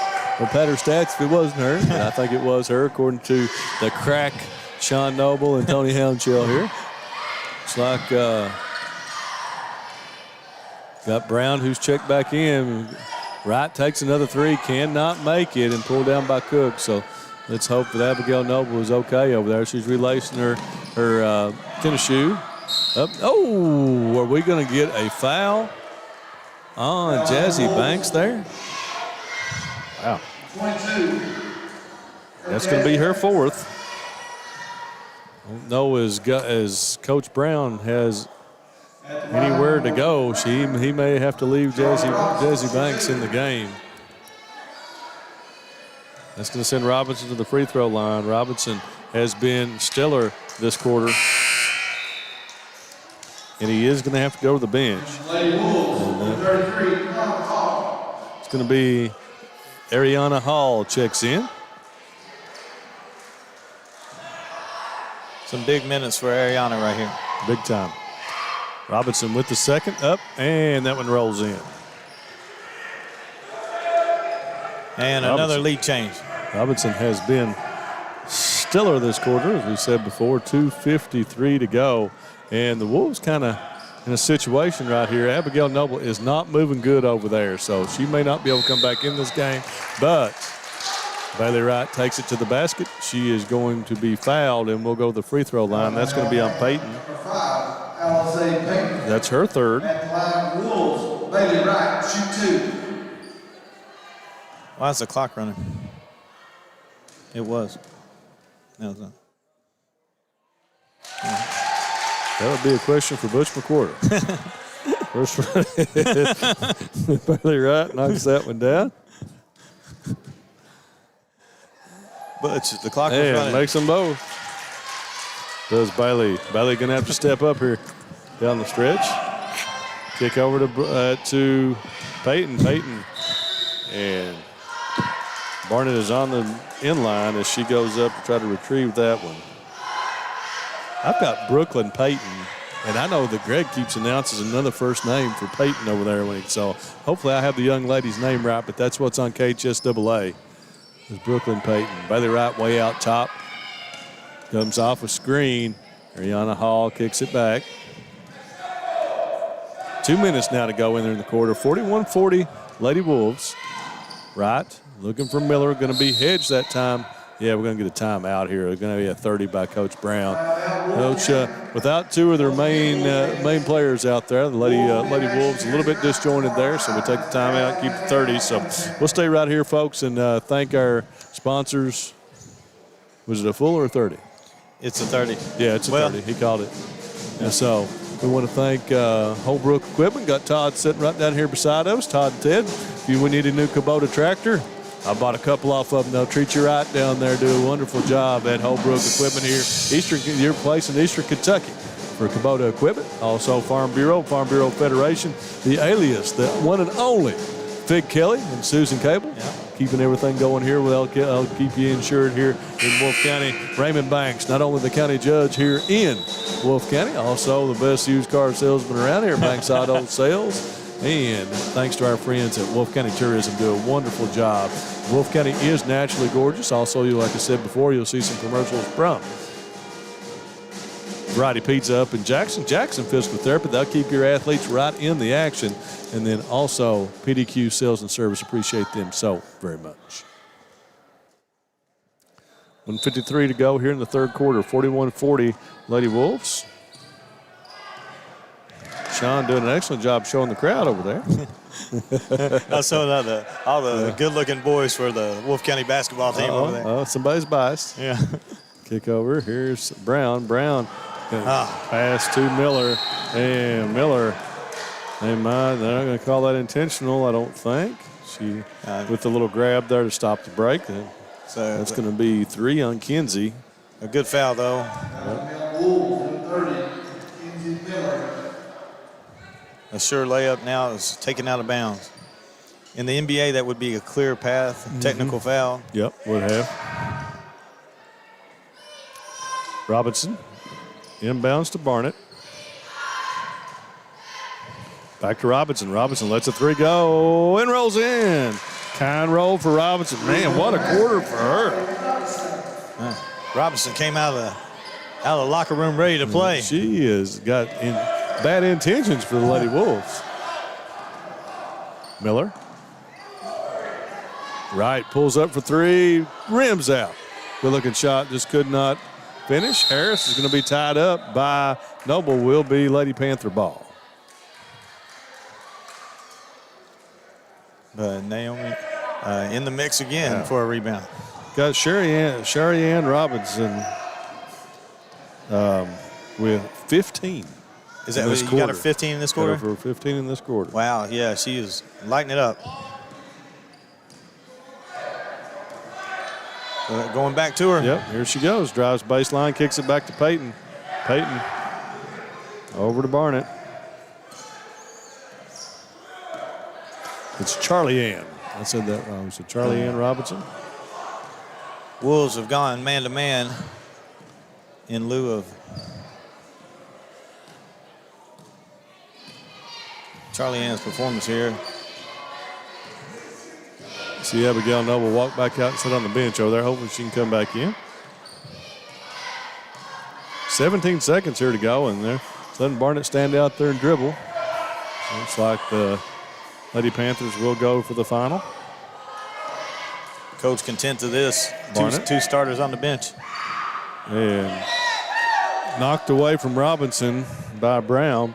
C: pat her stats if it wasn't her, and I think it was her, according to the crack Sean Noble and Tony Houndshell here. It's like got Brown, who's checked back in. Wright takes another 3, cannot make it, and pulled down by Cook. So let's hope that Abigail Noble is okay over there. She's relacing her tennis shoe. Up. Oh, are we going to get a foul on Jazzy Banks there? Wow. That's going to be her 4th. I don't know as Coach Brown has anywhere to go. He may have to leave Jazzy Banks in the game. That's going to send Robinson to the free throw line. Robinson has been stellar this quarter. And he is going to have to go to the bench. It's going to be Ariana Hall checks in.
F: Some big minutes for Ariana right here.
C: Big time. Robinson with the second up, and that one rolls in.
F: And another lead change.
C: Robinson has been stellar this quarter, as we said before, 2:53 to go. And the Wolves kind of in a situation right here. Abigail Noble is not moving good over there, so she may not be able to come back in this game. But Bailey Wright takes it to the basket. She is going to be fouled, and we'll go to the free throw line. That's going to be on Peyton. That's her 3rd.
D: At the line, Wolves, Bailey Wright, shoot 2.
F: Why is the clock running? It was. No, it's not.
C: That would be a question for Butch McWhorter. First one. Bailey Wright knocks that one down.
F: But the clock was
C: And
F: running.
C: makes them both. Does Bailey. Bailey going to have to step up here down the stretch. Kick over to Peyton. Peyton. And Barnett is on the inline as she goes up to try to retrieve that one. I've got Brooklyn Peyton, and I know that Greg keeps announcing another first name for Peyton over there. So hopefully I have the young lady's name right, but that's what's on KHSAA. Is Brooklyn Peyton. Bailey Wright way out top. Comes off a screen. Ariana Hall kicks it back. 2 minutes now to go in there in the quarter. 41-40, Lady Wolves. Wright looking for Miller. Going to be hedged that time. Yeah, we're going to get a timeout here. It's going to be a 30 by Coach Brown. Coach, without two of their main players out there, the Lady Wolves a little bit disjointed there, so we take the timeout, keep the 30. So we'll stay right here, folks, and thank our sponsors. Was it a full or a 30?
F: It's a 30.
C: Yeah, it's a 30. He called it. And so we want to thank Holbrook Equipment. Got Todd sitting right down here beside us. Todd and Ted, if you need a new Kubota tractor, I bought a couple off of them. They'll treat you right down there. Do a wonderful job at Holbrook Equipment here. your place in Eastern Kentucky for Kubota Equipment. Also Farm Bureau Federation. The Alias, the one and only Fig Kelly and Susan Cable. Yeah. Keeping everything going here. I'll keep you insured here in Wolfe County. Raymond Banks, not only the county judge here in Wolfe County, also the best used car salesman around here, Banks Auto Sales. And thanks to our friends at Wolfe County Tourism, do a wonderful job. Wolfe County is naturally gorgeous. Also, like I said before, you'll see some commercials from Variety Pizza up in Jackson. Jackson Physical Therapy, they'll keep your athletes right in the action. And then also PDQ Sales and Service, appreciate them so very much. 1:53 to go here in the third quarter, 41-40 Lady Wolves. Sean doing an excellent job showing the crowd over there.
F: I saw all the good-looking boys for the Wolfe County basketball team over there.
C: Oh, somebody's biased.
F: Yeah.
C: Kick over. Here's Brown. Brown pass to Miller. And Miller, they're not going to call that intentional, I don't think. She with the little grab there to stop the break. So that's going to be 3 on Kinsey.
F: A good foul, though. A sure layup now is taken out of bounds. In the NBA, that would be a clear path, technical foul.
C: Yep, would have. Robinson inbounds to Barnett. Back to Robinson. Robinson lets a 3 go and rolls in. Kind roll for Robinson. Man, what a quarter for her.
F: Robinson came out of the locker room ready to play.
C: She has got bad intentions for the Lady Wolves. Miller. Wright pulls up for 3, rims out. Good looking shot, just could not finish. Harris is going to be tied up by Noble, will be Lady Panther ball.
F: But Naomi in the mix again for a rebound.
C: Got Sherry Ann Robinson with 15.
F: Is that you got her 15 in this quarter?
C: Got her for 15 in this quarter.
F: Wow, yeah, she is lighting it up. Going back to her.
C: Yep, here she goes. Drives baseline, kicks it back to Peyton. Peyton over to Barnett. It's Charlie Ann. I said that wrong. So Charlie Ann Robinson.
F: Wolves have gone man-to-man in lieu of Charlie Ann's performance here.
C: See Abigail Noble walk back out and sit on the bench over there. Hopefully she can come back in. 17 seconds here to go, and they're letting Barnett stand out there and dribble. Looks like the Lady Panthers will go for the final.
F: Coach content to this. Two starters on the bench.
C: And knocked away from Robinson by Brown.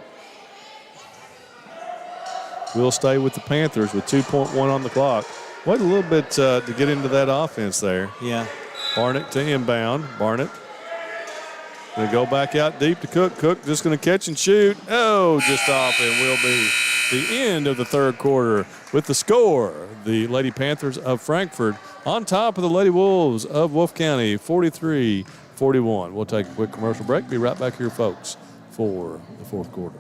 C: We'll stay with the Panthers with 2.1 on the clock. Wait a little bit to get into that offense there.
F: Yeah.
C: Barnett to inbound. Barnett Going to go back out deep to Cook. Cook just going to catch and shoot. Oh, just off, and will be the end of the third quarter with the score. The Lady Panthers of Frankfort on top of the Lady Wolves of Wolfe County, 43-41. We'll take a quick commercial break. Be right back here, folks, for the fourth quarter.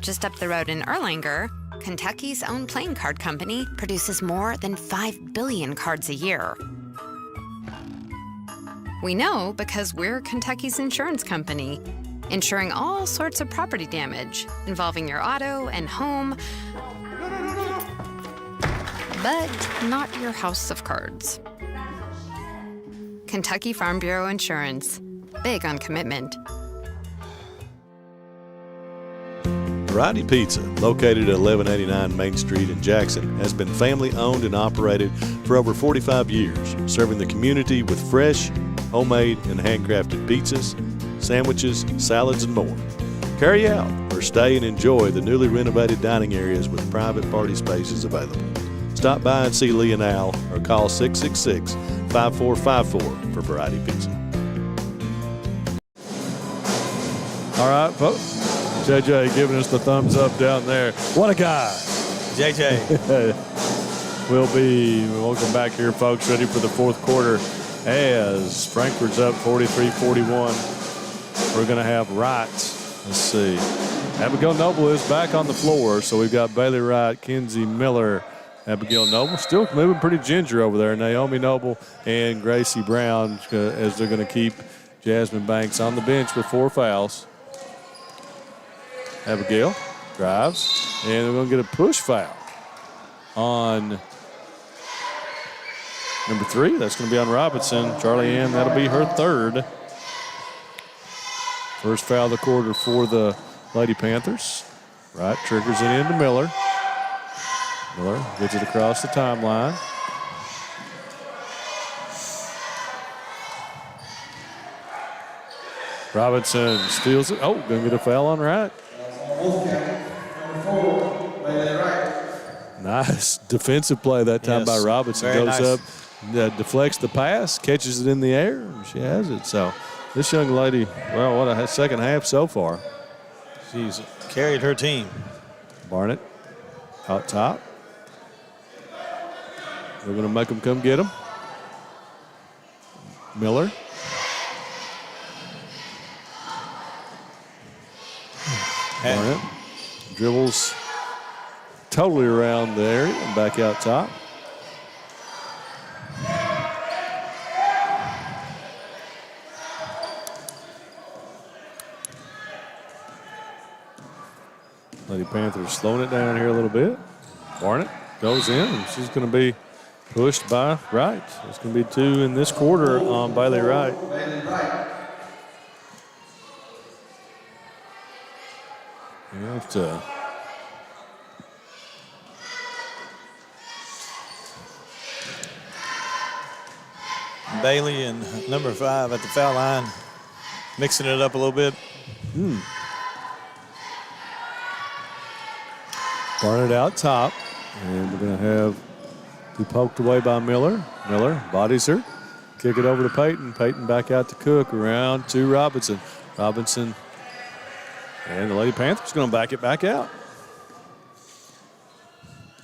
B: Just up the road in Erlanger, Kentucky's own playing card company produces more than 5 billion cards a year. We know because we're Kentucky's insurance company, insuring all sorts of property damage involving your auto and home, but not your house of cards. Kentucky Farm Bureau Insurance. Big on commitment.
C: Variety Pizza, located at 1189 Main Street in Jackson, has been family owned and operated for over 45 years, serving the community with fresh, homemade, and handcrafted pizzas, sandwiches, salads, and more. Carry out or stay and enjoy the newly renovated dining areas with private party spaces available. Stop by and see Lee and Al or call 666-5454 for Variety Pizza. All right, folks. JJ giving us the thumbs up down there. What a guy.
F: JJ.
C: Welcome back here, folks. Ready for the fourth quarter as Frankfurt's up 43-41. We're going to have Wright. Let's see. Abigail Noble is back on the floor. So we've got Bailey Wright, Kenzie Miller, Abigail Noble. Still moving pretty ginger over there. Naomi Noble and Gracie Brown as they're going to keep Jasmine Banks on the bench with 4 fouls. Abigail drives, and we're going to get a push foul on number 3. That's going to be on Robinson. Charlie Ann, that'll be her third. First foul of the quarter for the Lady Panthers. Right, triggers it into Miller. Miller gets it across the timeline. Robinson steals it. Oh, going to get a foul on Wright. Nice defensive play that time by Robinson.
F: Very
C: Goes
F: nice.
C: up, deflects the pass, catches it in the air, and she has it. So this young lady, well, what a second half so far.
F: She's carried her team.
C: Barnett out top. They're going to make them come get him. Miller. Barnett dribbles totally around the area and back out top. Lady Panthers slowing it down here a little bit. Barnett goes in, and she's going to be pushed by Wright. It's going to be 2 in this quarter on Bailey Wright. You have to
F: Bailey and number 5 at the foul line, mixing it up a little bit.
C: Barnett out top, and we're going to have be poked away by Miller. Miller bodies her, kick it over to Peyton. Peyton back out to Cook, around to Robinson. Robinson. And the Lady Panthers going to back it back out.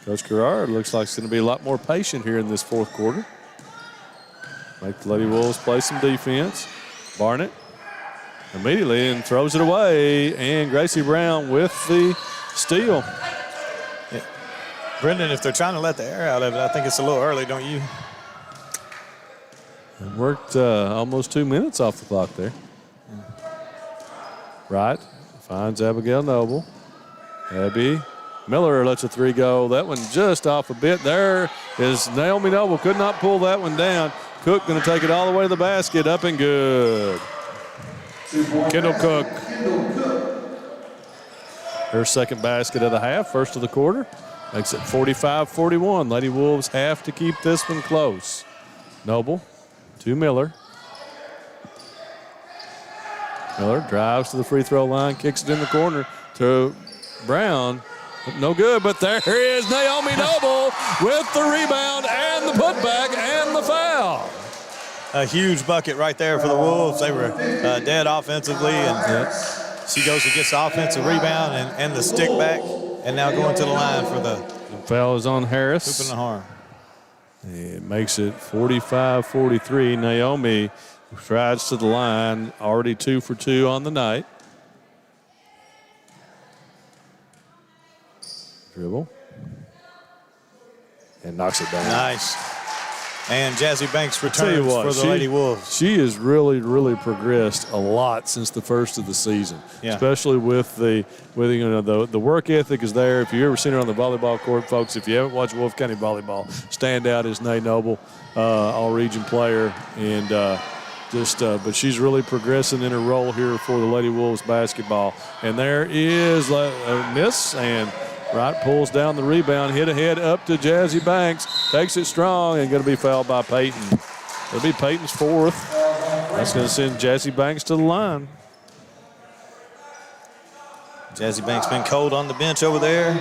C: Coach Gerard looks like he's going to be a lot more patient here in this fourth quarter. Make the Lady Wolves play some defense. Barnett immediately and throws it away. And Gracie Brown with the steal.
F: Yeah. Brendan, if they're trying to let the air out of it, I think it's a little early, don't you?
C: It worked almost 2 minutes off the clock there. Right. Finds Abigail Noble. Abby Miller lets a 3 go. That one just off a bit. There is Naomi Noble. Could not pull that one down. Cook going to take it all the way to the basket. Up and good. Kendall Cook. Her second basket of the half. First of the quarter. Makes it 45-41. Lady Wolves have to keep this one close. Noble to Miller. Miller drives to the free throw line, kicks it in the corner to Brown. No good, but there is Naomi Noble with the rebound and the putback and the foul.
F: a huge bucket right there for the Wolves. They were dead offensively, and she goes and gets the offensive rebound and the stick back, and now going to the line for the
C: foul is on Harris.
F: hoop and the harm.
C: It makes it 45-43. Naomi strides to the line, already 2 for 2 on the night. Dribble. And knocks it down.
F: Nice. And Jazzy Banks
C: Tell you
F: returns
C: what,
F: for the Lady Wolves.
C: She has really progressed a lot since the first of the season.
F: Yeah.
C: Especially with the work ethic is there. If you've ever seen her on the volleyball court, folks, if you haven't watched Wolfe County volleyball, standout is Nay Noble, all-region player, and but she's really progressing in her role here for the Lady Wolves basketball. And there is a miss, and Wright pulls down the rebound, hit ahead up to Jazzy Banks, takes it strong, and going to be fouled by Peyton. It'll be Peyton's 4th. That's going to send Jazzy Banks to the line.
F: Jazzy Banks been cold on the bench over there.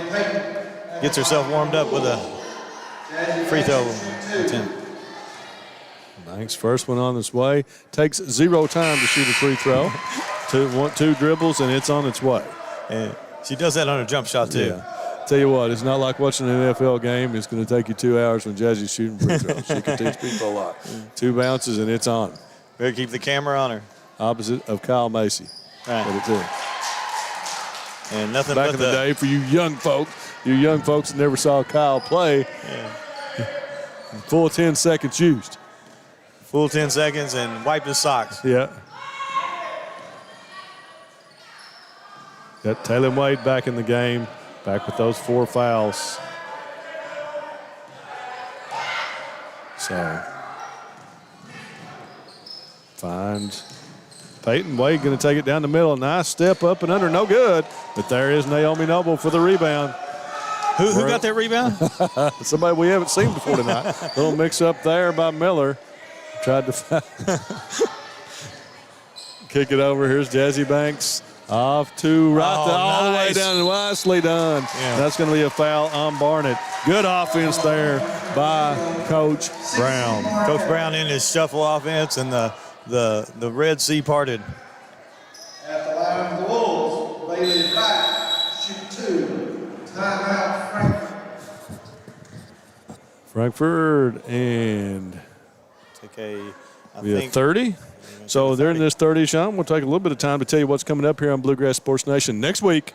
F: Gets herself warmed up with a free throw attempt.
C: Banks first one on its way. Takes 0 time to shoot a free throw. Two dribbles, and it's on its way.
F: And she does that on a jump shot, too.
C: Yeah. Tell you what, it's not like watching an NFL game. It's going to take you 2 hours when Jazzy's shooting free throws. She can teach people a lot. 2 bounces, and it's on.
F: Better keep the camera on her.
C: Opposite of Kyle Macy.
F: Right.
C: But it's in.
F: And nothing
C: Back
F: but
C: in the day, for you young folks that never saw Kyle play, full 10 seconds used.
F: Full 10 seconds and wiped his socks.
C: Yeah. Got Taylor Wade back in the game, back with those 4 fouls. So, finds Peyton Wade going to take it down the middle. Nice step up and under, no good. But there is Naomi Noble for the rebound.
F: Who got that rebound?
C: Somebody we haven't seen before tonight. Little mix up there by Miller. Tried to kick it over. Here's Jazzy Banks. Off to Wright, all the way down, and nicely done.
F: Yeah.
C: That's going to be a foul on Barnett. Good offense there by Coach Brown.
F: Coach Brown in his shuffle offense, and the Red Sea parted.
D: At the line of the Wolves, Bailey Wright, shoot 2. Timeout, Frankfort.
C: Frankfort, and we have 30. So during this 30, Sean, we'll take a little bit of time to tell you what's coming up here on Bluegrass Sports Nation next week.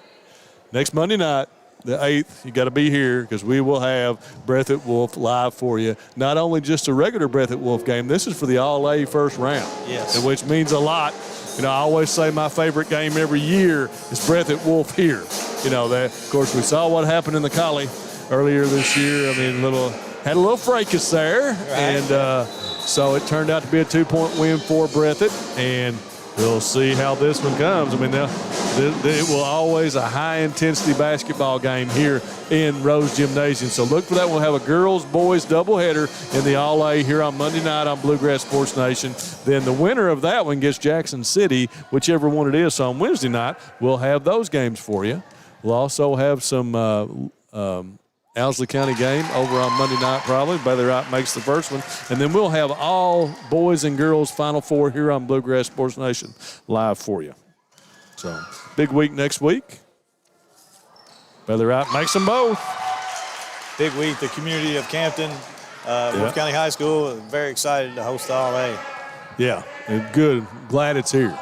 C: Next Monday night, the 8th, you got to be here because we will have Breath at Wolfe live for you. Not only just a regular Breath at Wolfe game, this is for the All-A first round.
F: Yes.
C: Which means a lot. You know, I always say my favorite game every year is Breath at Wolfe here. You know, that, of course, we saw what happened in the Collie earlier this year. I mean, had a little fracas there. Right. And so it turned out to be a 2-point win for Breathitt, and we'll see how this one comes. I mean, it will always a high-intensity basketball game here in Rose Gymnasium. So look for that. We'll have a girls-boys doubleheader in the All-A here on Monday night on Bluegrass Sports Nation. Then the winner of that one gets Jackson City, whichever one it is. So on Wednesday night, we'll have those games for you. We'll also have some Owsley County game over on Monday night probably. Bailey Wright makes the first one. And then we'll have all boys and girls Final Four here on Bluegrass Sports Nation live for you. So, big week next week. Bailey Wright makes them both.
F: Big week. The community of Campton, Wolfe County High School, very excited to host the All-A.
C: Yeah, good. Glad it's here.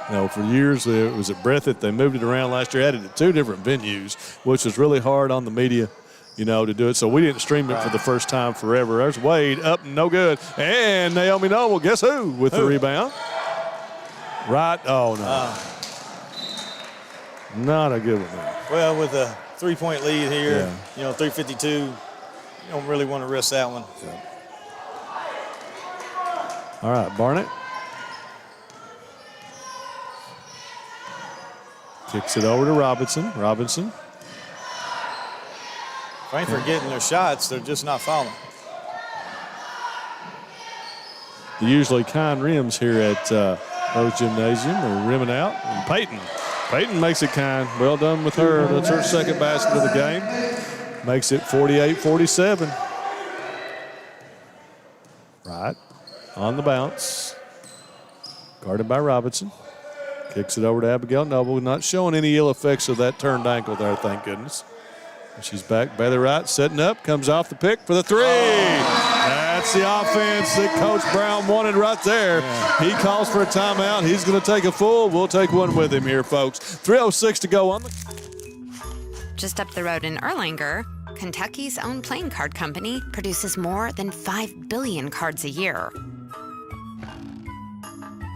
C: You know, for years it was at Breathitt. They moved it around last year, added it to 2 different venues, which was really hard on the media, you know, to do it. So we didn't stream it for the first time forever. There's Wade up, no good. And Naomi Noble, guess who, with the rebound? Right. Oh, no. Not a good one.
F: Well, with a 3-point lead here, you know, 3:52, you don't really want to risk that one.
C: Yeah. All right, Barnett. Kicks it over to Robinson. Robinson.
F: Frankfort getting their shots, they're just not falling.
C: The usually kind rims here at Rose Gymnasium are rimming out. And Peyton makes it kind. Well done with her. That's her second basket of the game. Makes it 48-47. Right. on the bounce. Guarded by Robinson. Kicks it over to Abigail Noble. Not showing any ill effects of that turned ankle there, thank goodness. She's back. Bailey Wright setting up. Comes off the pick for the three. That's the offense that Coach Brown wanted right there. Yeah. He calls for a timeout. He's going to take a full. We'll take one with him here, folks. 3:06 to go on the.
B: Just up the road in Erlanger, Kentucky's own playing card company produces more than 5 billion cards a year.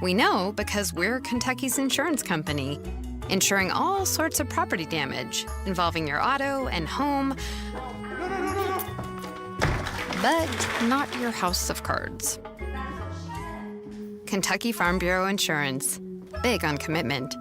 B: We know because we're Kentucky's insurance company, insuring all sorts of property damage involving your auto and home, but not your house of cards. Kentucky Farm Bureau Insurance. Big on commitment.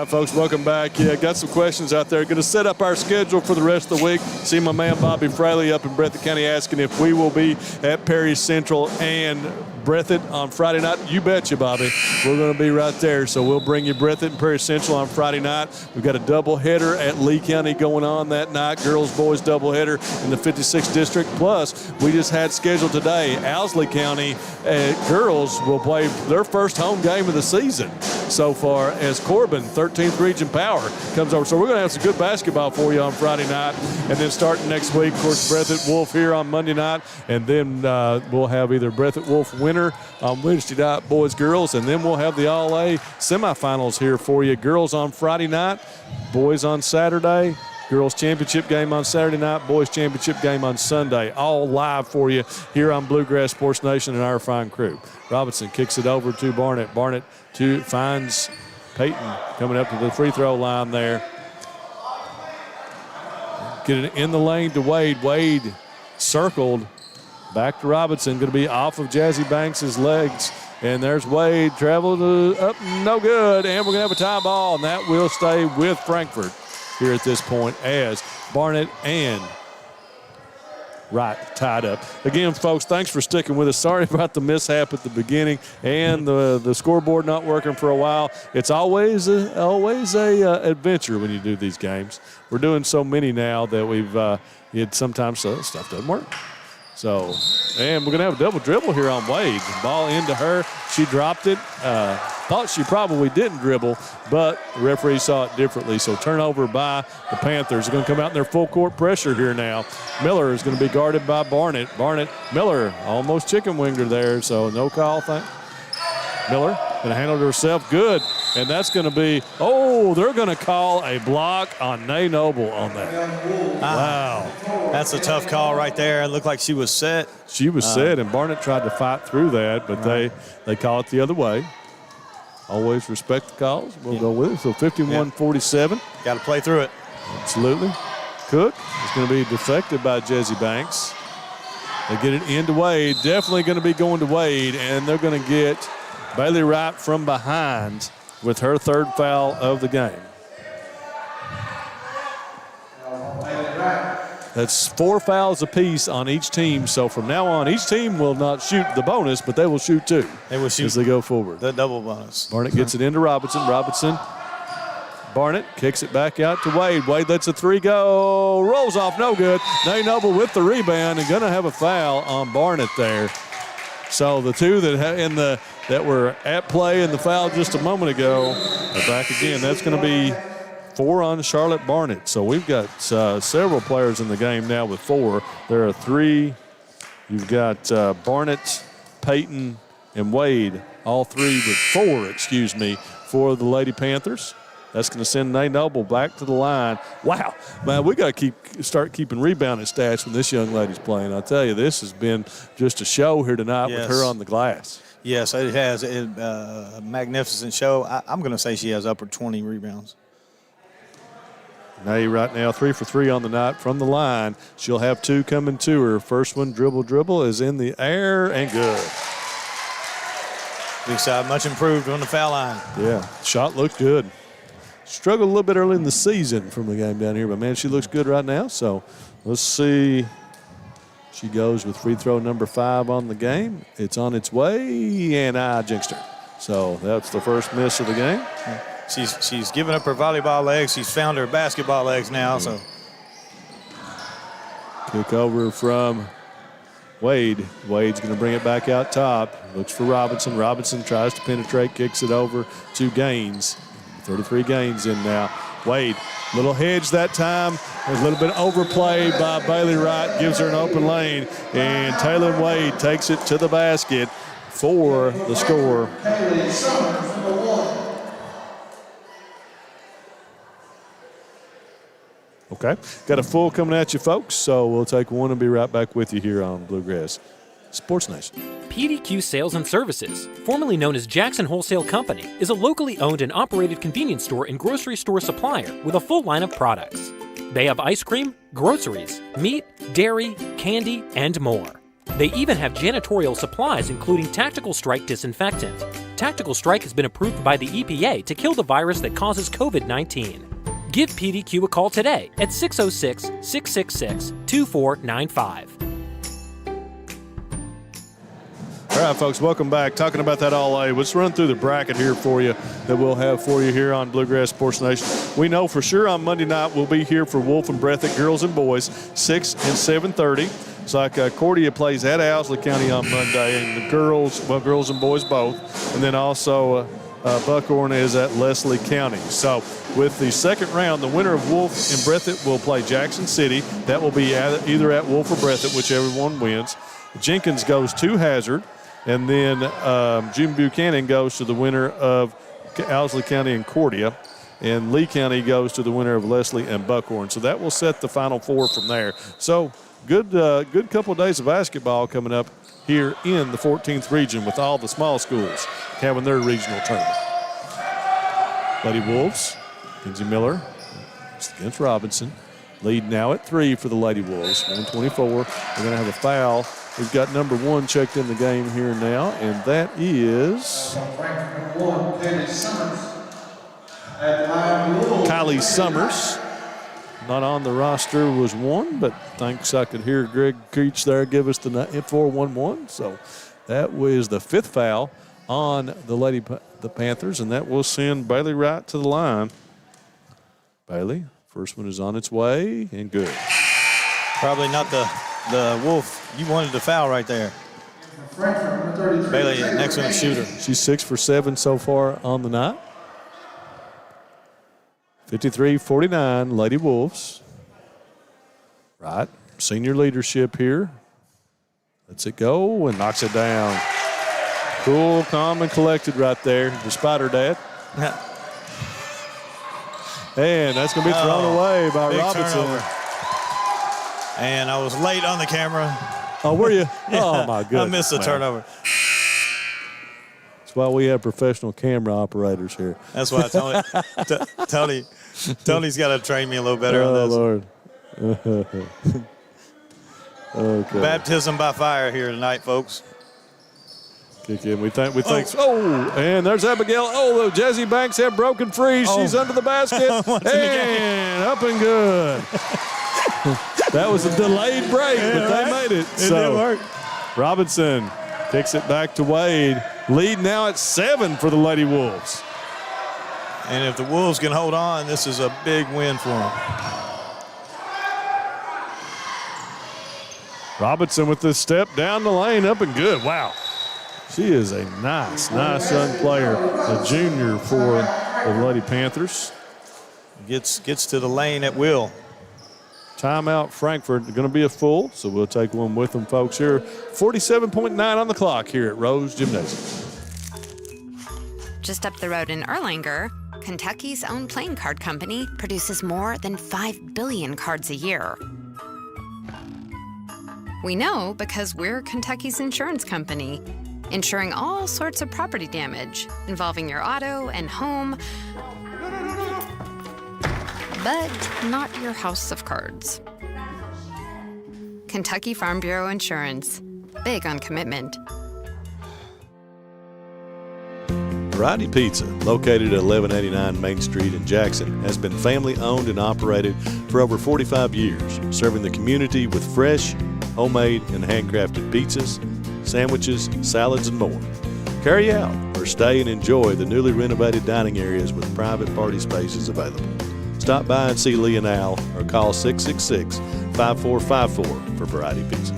C: Folks, welcome back. Yeah, got some questions out there. Going to set up our schedule for the rest of the week. See my man Bobby Fraley up in Breathitt County asking if we will be at Perry Central and Breathitt on Friday night. You betcha, Bobby. We're going to be right there. So we'll bring you Breathitt and Perry Central on Friday night. We've got a doubleheader at Lee County going on that night. Girls, boys doubleheader in the 56th district. Plus, we just had scheduled today, Owsley County girls will play their first home game of the season so far as Corbin, 13th Region Power, comes over. So we're going to have some good basketball for you on Friday night. And then starting next week, of course, Breathitt Wolfe here on Monday night. And then we'll have either Breathitt Wolfe winner on Wednesday night, boys, girls. And then we'll have the All-A semifinals here for you. Girls on Friday night, boys on Saturday. Girls championship game on Saturday night, boys championship game on Sunday. All live for you here on Bluegrass Sports Nation and our fine crew. Robinson kicks it over to Barnett. Barnett finds Peyton coming up to the free throw line there. Get it in the lane to Wade. Wade circled. Back to Robinson. Going to be off of Jazzy Banks' legs. And there's Wade. Traveled up, no good. And we're going to have a tie ball. And that will stay with Frankfort here at this point as Barnett and Wright tied up. Again, folks, thanks for sticking with us. Sorry about the mishap at the beginning and the scoreboard not working for a while. It's always a adventure when you do these games. We're doing so many now that sometimes stuff doesn't work. So, and we're going to have a double dribble here on Wade. Ball into her. She dropped it. Thought she probably didn't dribble, but the referee saw it differently. So turnover by the Panthers. They're going to come out in their full court pressure here now. Miller is going to be guarded by Barnett. Miller almost chicken winged her there, so no call. Miller going to handle it herself. Good. And that's going to be, they're going to call a block on Nay Noble on that. Wow.
F: That's a tough call right there. It looked like she was set.
C: She was set, and Barnett tried to fight through that, but they call it the other way. Always respect the calls. We'll go with it. So 51-47.
F: Got to play through it.
C: Absolutely. Cook is going to be deflected by Jesse Banks. They get it into Wade. Definitely going to be going to Wade, and they're going to get Bailey Wright from behind with her third foul of the game. That's 4 fouls apiece on each team. So from now on, each team will not shoot the bonus, but they will shoot 2.
F: They will shoot
C: as they go forward.
F: The double bonus.
C: Barnett gets it into Robinson. Barnett kicks it back out to Wade. Wade lets a 3 go. Rolls off, no good. Nay Noble with the rebound and going to have a foul on Barnett there. So the 2 that were at play in the foul just a moment ago are back again. That's going to be 4 on Charlotte Barnett. So we've got several players in the game now with 4. There are 3. You've got Barnett, Peyton, and Wade, all 3 with 4, for the Lady Panthers. That's going to send Nay Noble back to the line. Wow, man, we got to start keeping rebounding stats when this young lady's playing. I'll tell you, this has been just a show here tonight with her on the glass.
F: Yes, it has. A magnificent show. I'm going to say she has upward 20 rebounds.
C: Nay right now 3 for 3 on the night from the line. She'll have 2 coming to her. First one, dribble is in the air and good.
F: Big side, much improved on the foul line.
C: Yeah, shot looked good. Struggled a little bit early in the season from the game down here, but man, she looks good right now. So let's see. She goes with free throw number 5 on the game. It's on its way, and I jinxed her. So that's the first miss of the game.
F: She's given up her volleyball legs. She's found her basketball legs now. So
C: kick over from Wade's going to bring it back out top. Looks for Robinson. Robinson tries to penetrate, kicks it over to Gaines. 33 Gaines in now. Wade, little hedge that time. A little bit overplay by Bailey Wright, gives her an open lane. And Taylor Wade takes it to the basket for the score. Okay, got a full coming at you, folks. So we'll take one and be right back with you here on Bluegrass Sports Nation.
G: PDQ Sales and Services, formerly known as Jackson Wholesale Company, is a locally owned and operated convenience store and grocery store supplier with a full line of products. They have ice cream, groceries, meat, dairy, candy, and more. They even have janitorial supplies, including Tactical Strike disinfectant. Tactical Strike has been approved by the EPA to kill the virus that causes COVID-19. Give PDQ a call today at 606-666-2495.
C: All right, folks, welcome back. Talking about that All-A, let's run through the bracket here for you that we'll have for you here on Bluegrass Sports Nation. We know for sure on Monday night we'll be here for Wolfe and Breathitt girls and boys, 6 and 7:30. It's like Cordia plays at Owsley County on Monday, and the girls and boys both. And then also Buckhorn is at Leslie County. So with the second round, the winner of Wolfe and Breathitt will play Jackson City. That will be either at Wolfe or Breathitt, whichever one wins. Jenkins goes to Hazard. And then June Buchanan goes to the winner of Owsley County and Cordia. And Lee County goes to the winner of Leslie and Buckhorn. So that will set the Final Four from there. So good couple of days of basketball coming up here in the 14th region with all the small schools having their regional tournament. Lady Wolves, Kenzie Miller against Robinson. Lead now at 3 for the Lady Wolves, 124. We're going to have a foul. We've got number 1 checked in the game here now, and that is Kylie Summers. Not on the roster was 1, but thanks I could hear Greg Creech there give us the 4-1-1. So that was the 5th foul on the Panthers, and that will send Bailey Wright to the line. Bailey, first one is on its way, and good.
F: Probably not the Wolf. You wanted the foul right there. Bailey, an excellent shooter.
C: She's 6 for 7 so far on the night. 53-49, Lady Wolves. Right, senior leadership here. Lets it go and knocks it down. Cool, calm, and collected right there, despite her dad. And that's going to be thrown away by Robinson.
F: Turnover. And I was late on the camera.
C: Oh, were you? Oh, my goodness.
F: I missed the turnover.
C: That's why we have professional camera operators here.
F: That's why Tony's got to train me a little better on this.
C: Oh, Lord. Okay.
F: Baptism by fire here tonight, folks.
C: Kick in. We think. Oh, and there's Abigail. Oh, Jazzy Banks have broken free. She's under the basket. And up and good. That was a delayed break, but they made it.
F: It did work.
C: Robinson kicks it back to Wade. Lead now at 7 for the Lady Wolves.
F: And if the Wolves can hold on, this is a big win for them.
C: Robinson with the step down the lane, up and good. Wow. She is a nice young player, a junior for the Lady Panthers.
F: Gets to the lane at will.
C: Timeout, Frankfort. Going to be a full, so we'll take one with them, folks, here. 47.9 on the clock here at Rose Gymnasium.
B: Just up the road in Erlanger, Kentucky's own playing card company produces more than 5 billion cards a year. We know because we're Kentucky's insurance company, insuring all sorts of property damage involving your auto and home, but not your house of cards. Kentucky Farm Bureau Insurance, big on commitment.
C: Variety Pizza, located at 1189 Main Street in Jackson, has been family owned and operated for over 45 years, serving the community with fresh, homemade, and handcrafted pizzas, sandwiches, salads, and more. Carry out or stay and enjoy the newly renovated dining areas with private party spaces available. Stop by and see Lee and Al or call 666-5454 for Variety Pizza.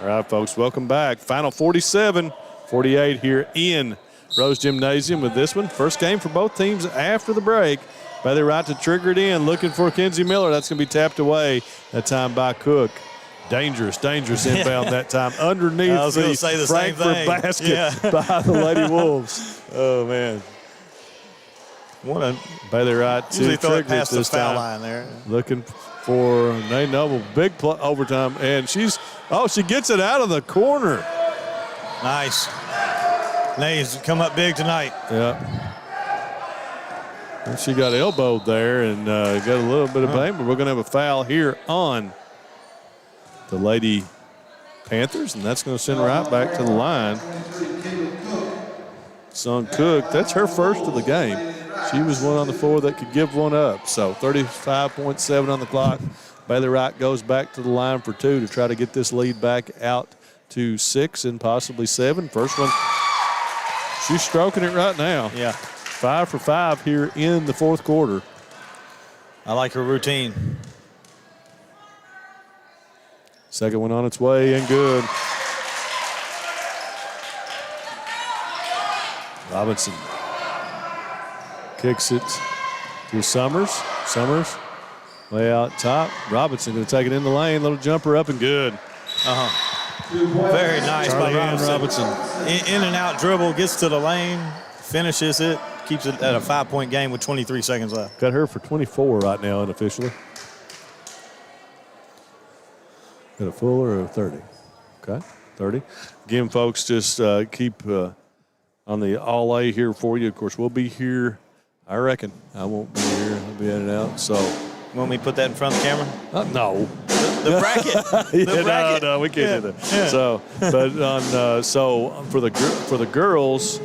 C: All right, folks, welcome back. Final 47-48 here in Rose Gymnasium with this one. First game for both teams after the break. Bailey Wright to trigger it in, looking for Kenzie Miller. That's going to be tapped away that time by Cook. Dangerous inbound that time underneath the Frankfort basket by the Lady Wolves. Oh, man. Bailey Wright to trigger it this time.
F: Line there.
C: Looking for Nate Noble. Big overtime, and she gets it out of the corner.
F: Nice. Nate's come up big tonight.
C: Yeah. And she got elbowed there and got a little bit of pain, but we're going to have a foul here on the Lady Panthers, and that's going to send right back to the line. Son Cook, that's her first of the game. She was one on the floor that could give one up. So 35.7 on the clock. Bailey Wright goes back to the line for 2 to try to get this lead back out to 6 and possibly 7. First one, she's stroking it right now.
F: Yeah.
C: 5 for 5 here in the fourth quarter.
F: I like her routine.
C: Second one on its way and good. Robinson kicks it to Summers. Summers way out top. Robinson going to take it in the lane. Little jumper up and good.
F: Very nice
C: Charlie
F: by
C: Ann Robinson.
F: In and out dribble, gets to the lane, finishes it, keeps it at a 5-point game with 23 seconds left.
C: Got her for 24 right now unofficially. Got a full or a 30? Okay, 30. Again, folks, just keep on the all A here for you. Of course, we'll be here. I reckon. I won't be here. I'll be in and out. So,
F: Want me to put that in front of the camera?
C: No.
F: The bracket.
C: No, we can't do that.
F: Yeah.
C: So, but on for the girls,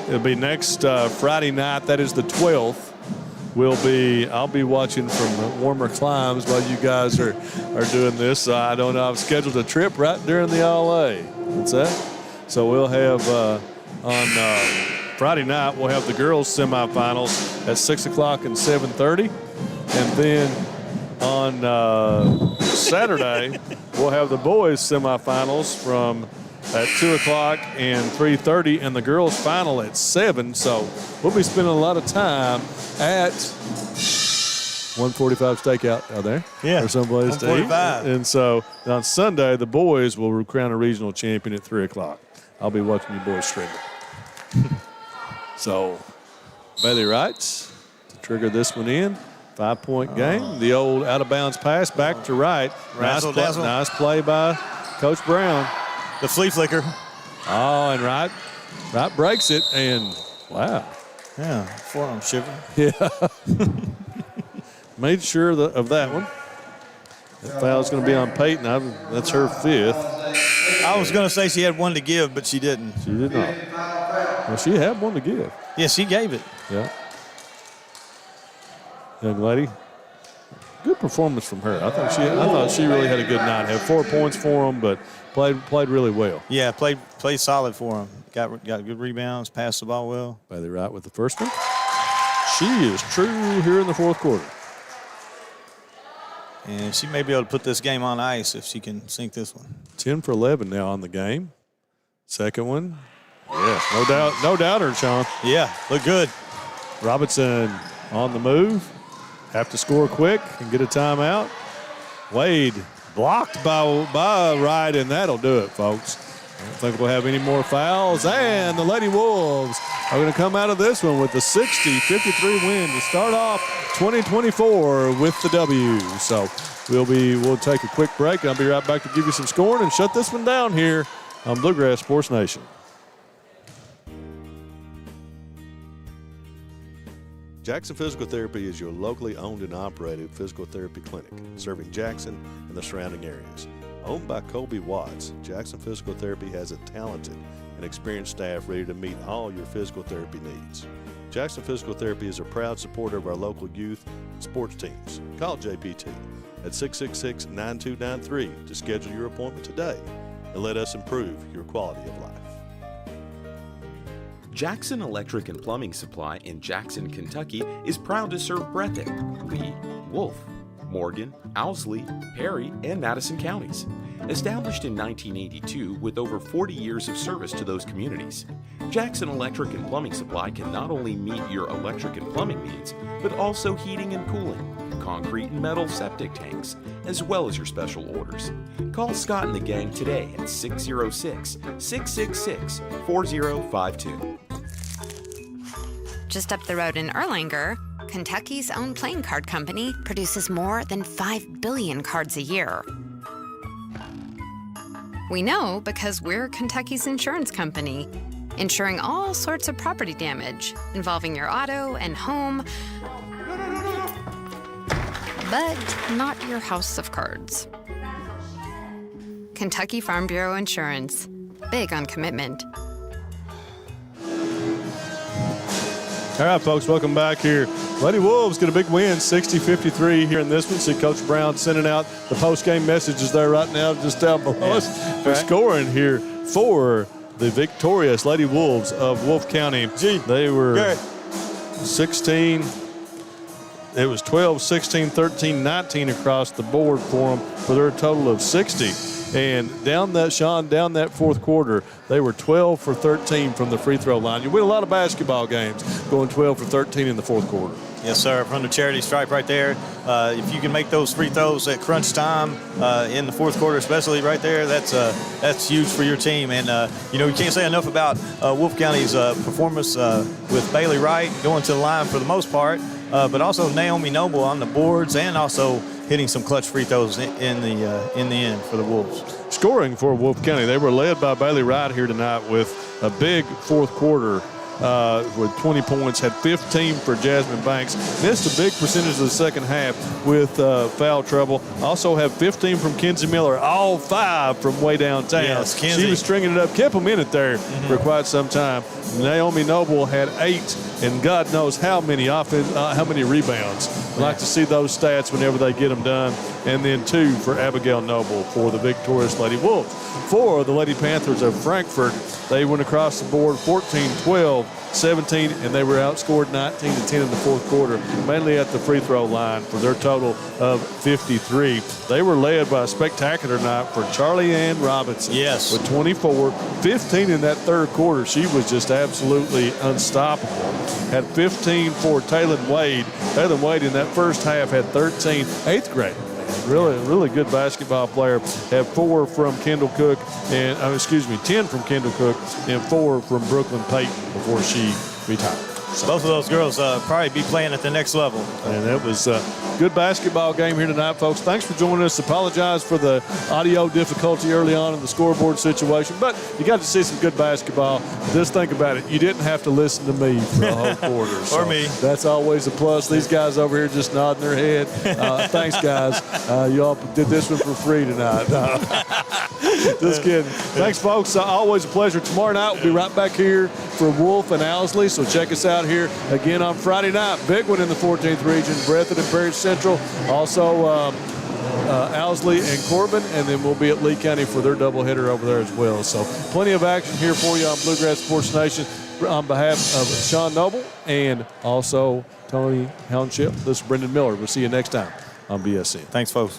C: it'll be next Friday night. That is the 12th. I'll be watching from warmer climes while you guys are doing this. I don't know. I've scheduled a trip right during the All-A. What's that? So we'll have on Friday night, we'll have the girls semifinals at 6 o'clock and 7:30. And then on Saturday, we'll have the boys semifinals from at 2 o'clock and 3:30, and the girls final at 7. So we'll be spending a lot of time at 145 Steakout out there.
F: Yeah,
C: or someplace to eat.
F: 145.
C: And so on Sunday, the boys will crown a regional champion at 3 o'clock. I'll be watching you boys stream it. So Bailey Wright to trigger this one in. 5-point game. The old out-of-bounds pass back to Wright. Nice play by Coach Brown.
F: The flea flicker.
C: Oh, and Wright breaks it, and wow.
F: Yeah, forearm shiver.
C: Yeah. Made sure of that one. That foul's going to be on Peyton. That's her 5th.
F: I was going to say she had one to give, but she didn't.
C: She did not. Well, she had one to give.
F: Yeah, she gave it.
C: Yeah. Young lady. Good performance from her. I thought she really had a good night. Had 4 points for them, but played really well.
F: Yeah, played solid for him. Got good rebounds, passed the ball well.
C: Bailey Wright with the first one. She is true here in the fourth quarter.
F: And she may be able to put this game on ice if she can sink this one.
C: 10 for 11 now on the game. Second one. Yes, no doubter, Sean.
F: Yeah, look good.
C: Robinson on the move. Have to score quick and get a timeout. Wade blocked by Wright, and that'll do it, folks. I don't think we'll have any more fouls. And the Lady Wolves are going to come out of this one with the 60-53 win to start off 2024 with the W. So we'll take a quick break, and I'll be right back to give you some scoring and shut this one down here on Bluegrass Sports Nation. Jackson Physical Therapy is your locally owned and operated physical therapy clinic, serving Jackson and the surrounding areas. Owned by Colby Watts, Jackson Physical Therapy has a talented and experienced staff ready to meet all your physical therapy needs. Jackson Physical Therapy is a proud supporter of our local youth and sports teams. Call JPT at 666-9293 to schedule your appointment today and let us improve your quality of life.
H: Jackson Electric and Plumbing Supply in Jackson, Kentucky is proud to serve Breathitt, Lee, Wolfe, Morgan, Owsley, Perry, and Madison counties. Established in 1982 with over 40 years of service to those communities, Jackson Electric and Plumbing Supply can not only meet your electric and plumbing needs, but also heating and cooling, concrete and metal septic tanks, as well as your special orders. Call Scott and the gang today at 606-666-4052.
B: Just up the road in Erlanger, Kentucky's own playing card company produces more than 5 billion cards a year. We know because we're Kentucky's insurance company, insuring all sorts of property damage involving your auto and home, but not your house of cards. Kentucky Farm Bureau Insurance. Big on commitment.
C: All right, folks, welcome back here. Lady Wolves get a big win, 60-53 here in this one. See Coach Brown sending out the post-game messages there right now just down below us. They're scoring here for the victorious Lady Wolves of Wolfe County. They were 16. It was 12, 16, 13, 19 across the board for them for their total of 60. And down that fourth quarter, they were 12 for 13 from the free throw line. You win a lot of basketball games going 12 for 13 in the fourth quarter.
F: Yes, sir. From the charity stripe right there. If you can make those free throws at crunch time in the fourth quarter, especially right there, that's huge for your team. And, you can't say enough about Wolfe County's performance with Bailey Wright going to the line for the most part, but also Naomi Noble on the boards and also hitting some clutch free throws in the end for the Wolves.
C: Scoring for Wolfe County, they were led by Bailey Wright here tonight with a big fourth quarter with 20 points, had 15 for Jasmine Banks. Missed a big percentage of the second half with foul trouble. Also have 15 from Kenzie Miller, all 5 from way downtown.
F: Yes,
C: she was stringing it up, kept them in it there for quite some time. Naomi Noble had 8, and God knows how many rebounds. I'd like to see those stats whenever they get them done. And then 2 for Abigail Noble for the victorious Lady Wolves. For the Lady Panthers of Frankfort, they went across the board 14, 12, 17, and they were outscored 19-10 in the fourth quarter, mainly at the free throw line for their total of 53. They were led by a spectacular night for Charlie Ann Robinson.
F: Yes.
C: With 24, 15 in that third quarter. She was just absolutely unstoppable. Had 15 for Taylor Wade. Taylor Wade in that first half had 13, 8th grade. Really good basketball player. Had 4 from Kendall Cook, and 10 from Kendall Cook, and 4 from Brooklyn Payton before she retired.
F: So both of those girls probably be playing at the next level.
C: And it was a good basketball game here tonight, folks. Thanks for joining us. Apologize for the audio difficulty early on in the scoreboard situation, but you got to see some good basketball. Just think about it. You didn't have to listen to me for a whole quarter.
F: Or me.
C: That's always a plus. These guys over here just nodding their head. Thanks, guys. You all did this one for free tonight. Just kidding. Thanks, folks. Always a pleasure. Tomorrow night we'll be right back here for Wolfe and Owsley, so check us out here again on Friday night. Big one in the 14th region, Breathitt and Parish Central. Also Owsley and Corbin, and then we'll be at Lee County for their doubleheader over there as well. So plenty of action here for you on Bluegrass Sports Nation. On behalf of Sean Noble and also Tony Houndship, this is Brendan Miller. We'll see you next time on BSN.
F: Thanks, folks.